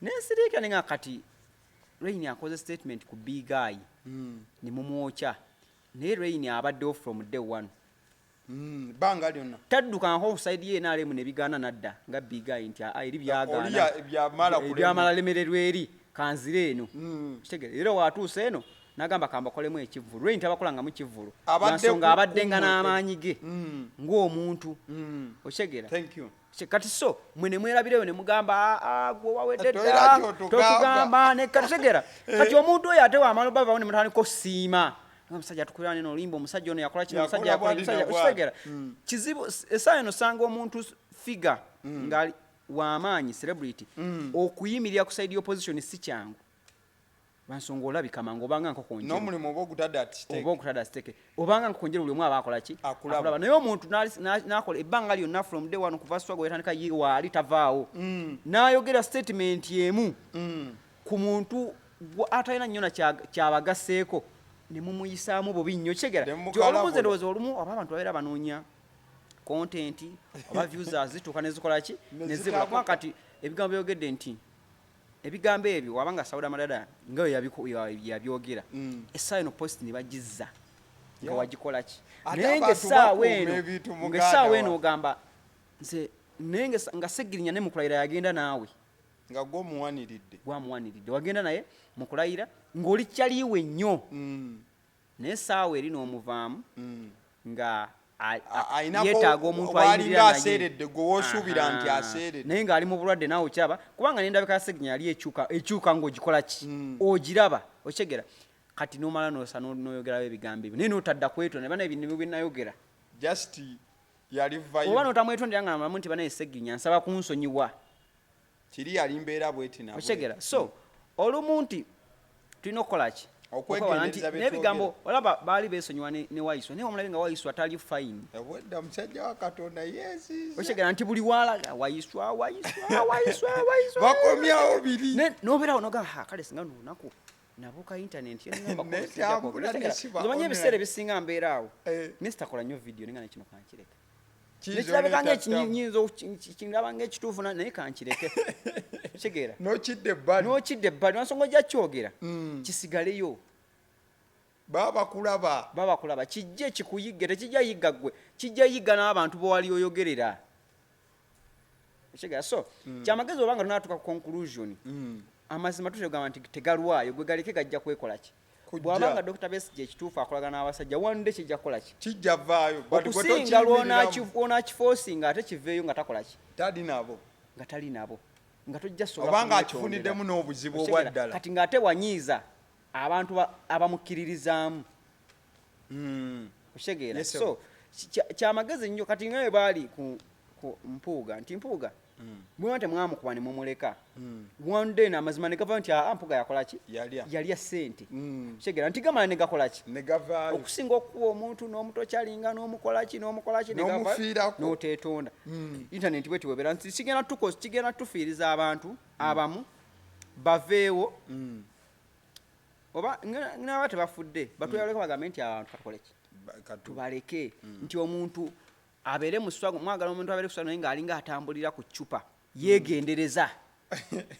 n'ensiriika ne nga kati Rain yakoze statement ku big guy ne mumwokya naye Rain abaddewo from day one banga lyonna taddukanko offside ye NRM ne bigaana nadda nga big guy nti eri byagaana byamala lemererwa eri kanzire eno kitegere era watuuse eno nagamba kambakolemu ekivvulu Rain tabakolangamu kivvulu nsonga abaddenga n'amaanyi ge ng'omuntu okitegeera kati so mwe ne mwerabireyo ne mugamba gwe wawedde dda tokugamba ne kategera kati omuntu oyo ate wamala bavawo ne mutandika osiima omusajja tukulira neno olimba omusajja ono yakola kino omusajja yakola omusajja okitegera kizibu essaawa eno osanga omuntu figa nga w'amaanyi celebrity okuyimirira ku side y'opposition si kyangu bansonga olabika mangu obanga nkokonje n'omulimu oba ogutadde at stake obanga nkokonjera buli omu aba akola ki akulaba naye omuntu n'akola ebbanga lyonna from day one kuva swago yatandika waali tavaawo n'ayogera statement emu ku muntu atalina nnyo kyabagasseeko ne mumuyisaamu bubi nnyo kigera olumu ze ndowooza olumu oba abantu babeera banoonya content oba views zituuka nezikola ki nezibula kuba kati ebigambo byogedde nti ebigambo ebyo wabanga Sauda Madada nga yabyogera essaawa eno post ne bagizza nga wagikola ki naye ng'essaawa eno ogamba nze naye nga Ssegirinya ne mukulayira yagenda naawe nga gwamuwaniridde wagenda naye mukulayira ng'oli kyaliiwe nnyo naye essaawa eri n'omuvaamu nga yeetaaga omuntu alinga aseeredde gwe woosuubira nti aseeredde naye ng'ali mu bulwadde naawe okyaba kubanga n'endabika ya Ssegirinya yali ekyuka ng'ogikola ki ogiraba okyegera kati n'omala n'osa n'oyogerayo ebigambo ebyo naye n'otadda kwetonda bana ebintu bye nayogera just yali vibe oba n'otamwetondera nga namulamu nti bana Ssegirinya nsaba kunsonyiwa kiri yali mbeera bweti nabwe okyegera so olumu nti tulina okukola ki okwegendereza n'ebigambo olaba baali beesonyiwa ne Waiswa naye omulabe nga Waiswa tali fine obwedda musajja wa Katonda yeesiza okyegera nti buli walaga Waiswa bakomyawo biri n'obeerawo noga kale singa lunaku nabuuka intaneti omanye ebiseera ebisinga mbeeraawo naye sitakola nnyo vidiyo nenga nekino kankireka nekirabika ngekindaba ngekituufu naye kankireke kitegeera n'okidde ebbali nansonga ojja kyogera kisigaleyo baba kulaba kijje kikuyigge tekijja yigga ggwe kijja yigga n'abantu bowali oyogerera kitegeera so kyamagezi obanga tunatuuka ku conclusion amazima tutegamba nti tegalwayo gwe galeke gajja kwekola ki bw'abanga Dr. Besigye ekituufu akolagana n'abasajja wande kijja kukola ki kijja vaayo okusinga lw'onaakiforcinga ate kiveeyo nga takola ki tali nabo nga tojja sobola obanga akifuniddemu n'obuzibu obwaddala kati ng'ate wanyiiza abantu abamukkiririzaamu okitegeera so kyamagezi nnyo kati nga bwe baali ku Mpuuga nti Mpuuga mwe temwamukuba ne mumuleka one day n'amazima ne gava nti Mpuuga yakola ki yalya ssente kitegeera nti gamala ne gakola ki okusinga okukuba omuntu n'omutokyalinga n'omukola ki n'oteetonda intaneti bwe tiwebera nti kigenda tufiiriza abantu abamu baveewo oba naba tebafudde batwaleko bagambe nti abantu katukole ki tubaleke nti omuntu abeere mu swago mwagala omuntu abeere ku swago naye ng'alinga atambulira ku ccupa yeegendereza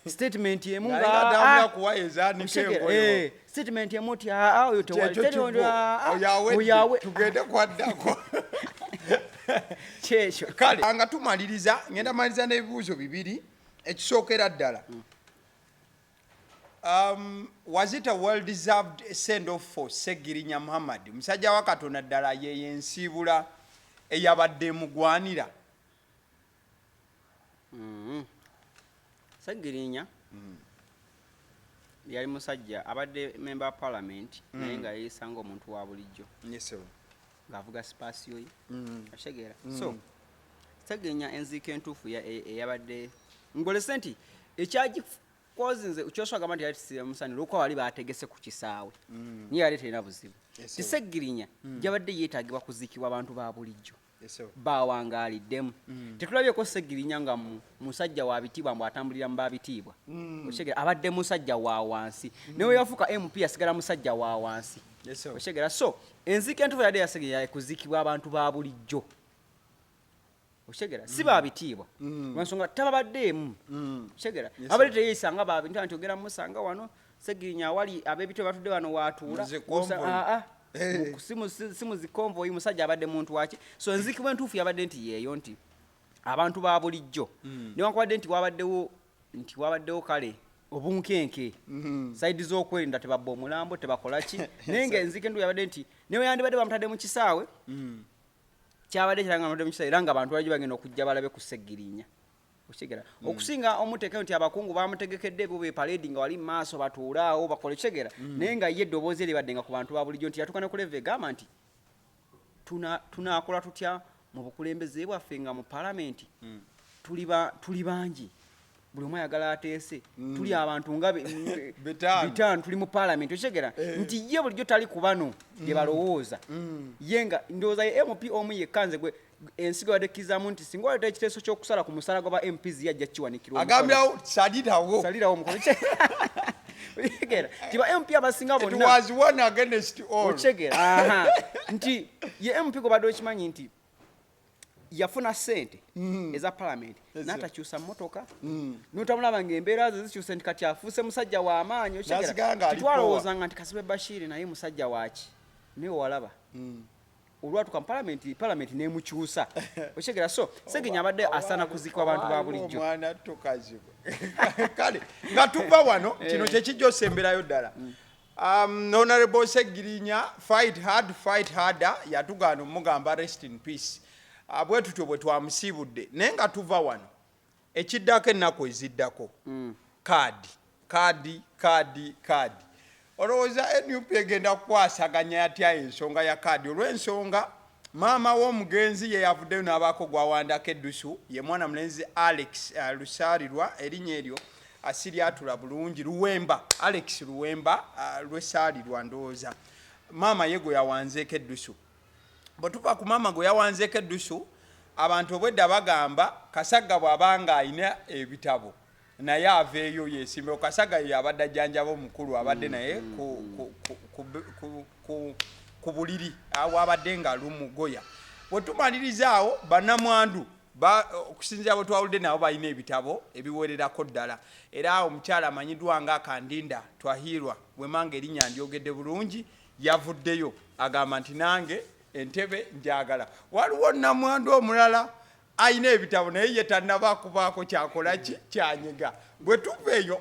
statement emu statement emu ti oyo tugende kwaddako kyekyo kale nga tumaliriza ngenda maliriza n'ebibuuzo bibiri ekisookera ddala was it a well-deserved send-off for Ssegirinya Muhammad musajja wa Katonda ddala yeyensiibula eyabadde emugwanira Ssegirinya yali musajja abadde member of parliament naye nga yeeyisanga omuntu wa bulijjo ng'avuga sipaasiyo ye akitegeera so Ssegirinya enziika entuufu eyabadde ngolese nti ekyagikozinze kyoswagamba nti yali tisire musani lwokuba bali baategese ku kisaawe niye yali terina buzibu ti Ssegirinya gyabadde yeetaagibwa kuziikibwa abantu ba bulijjo bawangaaliddemu tetulabyeko Ssegirinya nga musajja wa bitiibwa mbu atambulira mu babitiibwa okitegeera abadde musajja wa wansi newe yafuuka MP yasigala musajja wa wansi okitegeera so enziika entuufu yadde ya Ssegirinya kuziikibwa abantu ba bulijjo okitegeera si babitiibwa lwansonga tababaddeemu okitegeera abadde teyeeyisanga babintu nti ogera musanga wano Ssegirinya awali ab'ebitwe batudde wano waatuula simu zikonvoyi musajja abadde muntu waki so enzikibwa entuufu yabadde nti yeeyo nti abantu ba bulijjo newankubadde nti wabaddewo kale obunkenke saidi z'okwerinda tebabba omulambo tebakola ki naye ng'enzika entuufu yabadde nti newe yandibadde bamutadde mu kisaawe kyabadde kiranga bamutadde mu kisaawe era nga abantu bali bagenda okujja balabe ku Ssegirinya okitegeera okusinga omuteekeo nti abakungu bamutegekedde bo beparedi nga wali mu maaso batuulaawo bakola ekitegeera naye nga ye eddoboozi eribadde nga ku bantu ba bulijjo nti yatuuka ne ku leve egamba nti tunaakola tutya mu bukulembeze bwaffe nga mu palamenti tuli bangi buli omu ayagala ateese tuli abantu nga bitaano tuli mu palamenti okitegeera nti ye bulijjo tali ku bano gye balowooza ye nga ndowooza ye MP omu yekkanze gwe ensigo yadekkirizamu nti singa waleeta ekiteeso ky'okusala ku musala gw'aba MPs yajja kiwanikirwa agambirawo salirawo omukono kitegeera nti ba MP abasinga bonna okitegeera nti ye MP gwe badde okimanyi nti yafuna sente eza parliament n'atakyusa mmotoka n'otamulaba ng'embeera ze zikyuse nti kati afuuse musajja w'amaanyi titwalowoozanga nti Kasibe Bashir naye musajja waaki naye walaba olwatuka mu parliament n'emukyusa okyegera so Ssegirinya abadde asaana kuzikwa abantu ba bulijjo omwana tukazibwe kale nga tuva wano kino kyekijja osemberayo ddala Honorable Ssegirinya fight harder yatugaana omugamba rest in peace bwe tutyo bwe twamusiibudde naye nga tuva wano ekiddako ennaku eziddako kaadi olowooza NUP egenda kukwasaganya yatya ensonga ya kaadi olw'ensonga maama w'omugenzi ye yavuddeyo n'abaako gwawandako eddusu ye mwana mulenzi Alex Lusaalirwa erinnya eryo asiryatula bulungi Alex Luwemba lwesaalirwa ndowooza maama ye gwe yawanzeeko eddusu bwe tuva ku maama gwe yawanzeeko eddusu abantu obwedda bagamba Kasagga bw'abanga alina ebitabo naye aveeyo yeesimbewo Kasagga ye abadde ajjanjaba omukulu abadde naye ku buliri awo abadde nga lumugoya bwe tumaliriza bannamwandu okusinziira bwe twawulidde nabo balina ebitabo ebiwererako ddala era omukyala amanyiddwa nga Kandinda Twahirwa bwemanga erinnya ndyogedde bulungi yavuddeyo agamba nti nange entebe njagala waliwo nnamwandu omulala ayina ebitabo naye ye tannabakubaako kyakola ki kyanyega bwe tuva eyo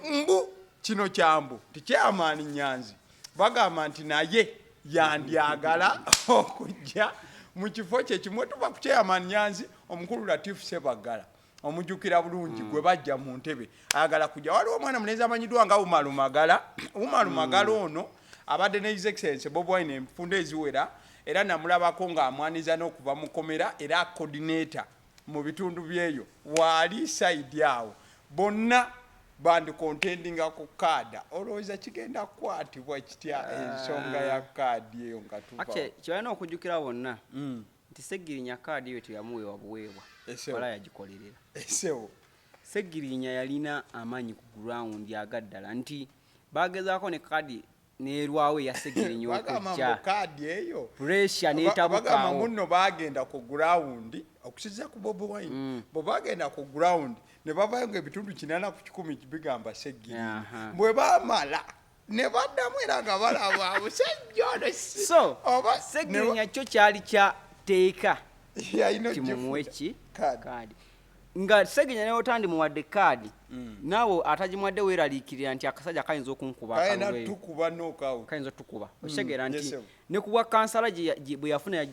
kino kyambu tikyamaani Nyanzi bagamba nti naye yandyagala okujja mu kifo kye kimwe tuva ku kyamaani Nyanzi omukulu Latifu Ssebaggala omujjukira bulungi gwe bajja mu ntebe ayagala kujja waliwo omwana mulenzi amanyiddwa nga Umalumagala ono abadde ne His Excellency Bobi Wine enfunda eziwera era namulabako ng'amwaniza n'okuva mu komera era coordinator mu bitundu byeyo wali side awo bonna bandi contendinga ku kaada olowooza kigenda kukwatibwa kitya ensonga ya kaadi eyo nga tuva kyalina okujjukira bonna nti Ssegirinya kaadi eyo teyamuweebwa buweebwa wala yagikolerera Ssegirinya yalina amaanyi ku ground agaddala nti bagezaako ne kaadi neerwawo eya Ssegirinya okujja kaadi eyo pressure n'etabukaawo munno bagenda ku ground okusiza ku Bobi Wine bwe bagenda ku ground ne bavayo ng'ebitundu 8 ku 10 bigamba Ssegirinya bwe bamala ne baddamu era nga balaba abusajja ono so Ssegirinya kyo kyali kyateeka kimumuwe ki kaadi nga Ssegirinya ne otandi muwadde kaadi naawe atagimuwadde weeraliikirira nti akasajja kayinza okunkuba kayinza tukuba okitegera nti ne ku bwa kansala bwe yafuna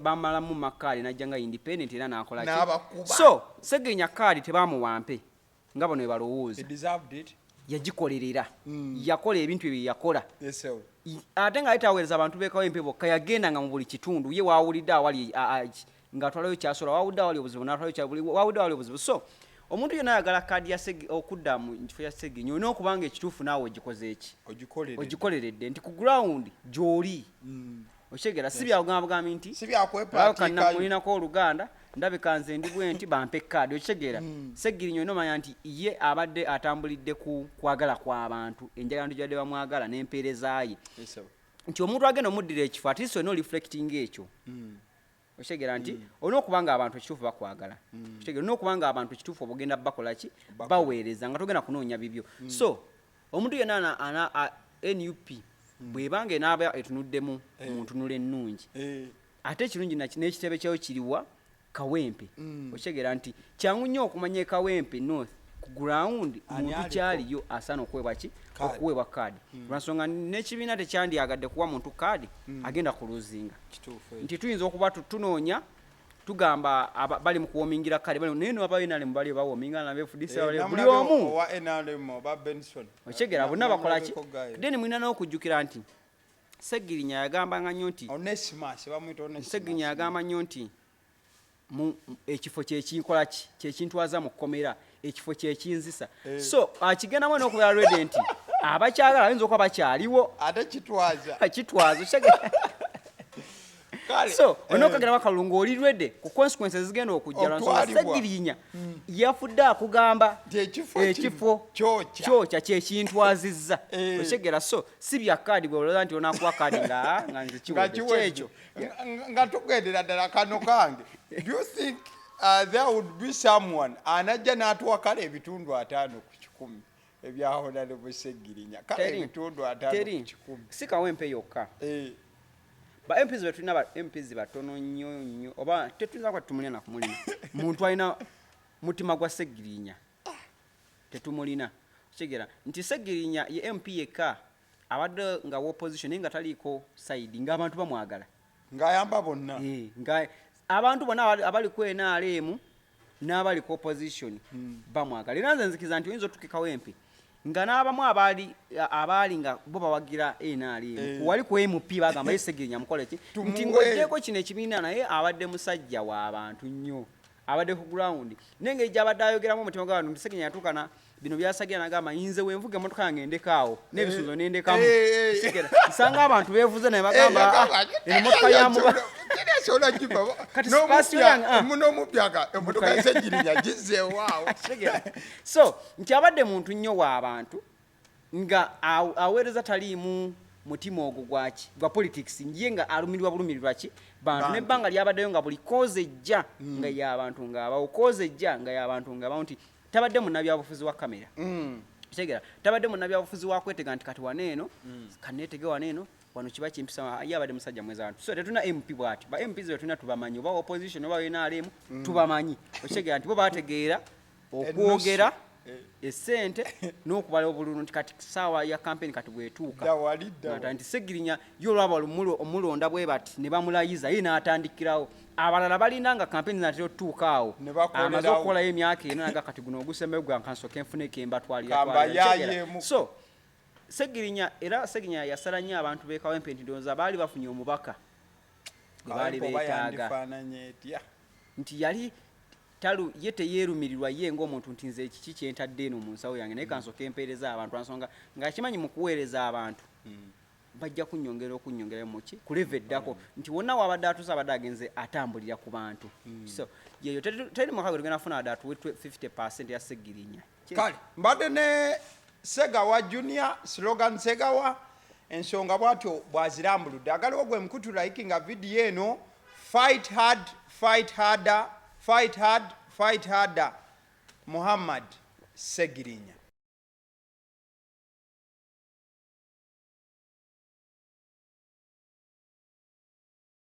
bamalamu makaadi najja nga independent era n'akola ki so Ssegirinya kaadi tebaamuwampe nga bano balowooza yagikolerera yakola ebintu ebyo yakola ate nga ayitaweereza abantu beekawempe bokka yagendanga mu buli kitundu ye waawulidde awali ng'atwalayo kyasola waawudde awali obuzibu waawudde awali obuzibu so omuntu yonna ayagala kaadi okudda mu kifo ya Ssegirinya olina okuba nga ekituufu naawe ogikoze eki ogikoleredde nti ku ground gy'oli okyegera si byagambi nti kannamulinako oluganda ndabika nze ndi bwe nti bampe kaadi okyegera Ssegirinya olina omanya nti ye abadde atambulidde ku kwagala kw'abantu enjagala gyadde bamwagala n'empeereza ye nti omuntu agenda omuddira ekifo ati so no reflecting ekyo okyegera nti olina okuba nga abantu ekituufu bakwagala okyegera olina okuba nga abantu ekituufu obugenda bakola ki baweereza nga togenda kunoonya bibyo so omuntu yenna NUP bw'ebanga enaaba etunuddemu mu ntunula ennungi ate ekirungi n'ekitebe kyayo kiriwa Kawempe okyegera nti kyangu nnyo okumanya Kawempe north ku ground muntu kyaliyo asaana okuweebwa ki okuweebwa kaadi lwansonga n'ekibiina tekyandiyagadde kuwa muntu kaadi agenda kuluzinga nti tuyinza okuba tunoonya tugamba bali mu kuwomingira kaadi naye n'abaNRM bali bawominga n'abeefudisa buli omu okyegera bonna bakola ki then mulina n'okujjukira nti Ssegirinya yagambanga nnyo nti Ssegirinya yagamba nnyo nti ekifo kyekinkola ki kyekintwaza mu kkomera ekifo kyekinzisa so akigendamu n'okubeera ready nti abakyagala bayinza okuba bakyaliwo ate kitwaza so onokagenda bakalulu ng'oli ready ku consequences zigenda okujja lwansonga Ssegirinya yafudde akugamba ekifo kyokya kyekintwazizza okyegera so si bya kaadi bwe olowooza nti onakuwa kaadi nga nze kiwedde kyekyo nga tugendera ddala kano kange do you think there would be someone anajja n'atuwakala ebitundu 5 ku 10 ebyahola ne Ssegirinya kale ebitundu 5 ku 10 si kawempe yokka ba MPs betulina ba MPs batono nnyo oba tetuyinza kwa tumulina na kumulina muntu alina mutima gwa Ssegirinya tetumulina kigera nti Ssegirinya ye MP yekka abadde nga opposition nga taliko side nga abantu bamwagala ngayamba bonna nga abantu bonna abali ku NRM n'abali ku opposition bamwagala era nze nzikiza nti oyinza otukikawo MP nga n'abamu abaali nga bo bawagira NRM wali ku MP bagamba Ssegirinya mukole ki nti ng'ogyeko kino ekibiina naye abadde musajja w'abantu nnyo abadde ku ground nengeri gy'abadde ayogeramu omutima gw'abantu nti Ssegirinya yatuukana bino byasagira nagamba yinze wenvuga emotoka yange ndekaawo n'ebisuzo nendekamu nsanga abantu beevuze naye bagamba emotoka yamuba so nti abadde muntu nnyo w'abantu nga aweereza taliimu mutima ogwo gwa politics njiye nga alumirirwa bulumirirwa ki bantu n'ebbanga lyabaddeyo nga buli koze ejja nga y'abantu ng'abawo koze ejja nga y'abantu ng'abawo nti tabadde munnabyabufuzi wa kamera kitegeera tabadde munnabyabufuzi wa kwetega nti kati waneeno kaneetege waneeno wano kiba kimpisa ye abadde musajja mweza abantu so tetulina MP bwati ba MPs betulina tubamanyi oba opposition oba NRM tubamanyi okitegeera nti bo bategeera okwogera esente n'okubala obululu nti kati saawa ya campaign kati bwetuuka nti Ssegirinya y'olwaba omulonda bwe bati ne bamulayiza ye n'atandikirawo abalala balina nga campaign natera otutuuka awo amaze okukolayo emyaka eno naga kati guno ogusembeyo gwa kansoke nfuneko embatwalira so Ssegirinya yasala nnyo abantu b'ekawempe nti ndowooza baali bafunye omubaka gwe baali beetaaga nti yali ye teyeerumirirwa ye ng'omuntu nti nze ekiki kyentadde eno mu nsawo yange naye kansoke empeereza abantu ansonga ng'akimanyi mu kuweereza abantu bajja okunyongera muki kuleva eddako nti wonna wabadde atuusa abadde agenze atambulira ku bantu so yeyo teri mwaka gwe tugenda funa adde atuwe 50% ya Ssegirinya kale mbadde ne Xegawa Junior slogan Xegawa ensonga bwatyo bwazirambuludde agaliwo gwe mukutu likinga vidiyo eno fight hard fight harder fight hard fight harder Muhammad Ssegirinya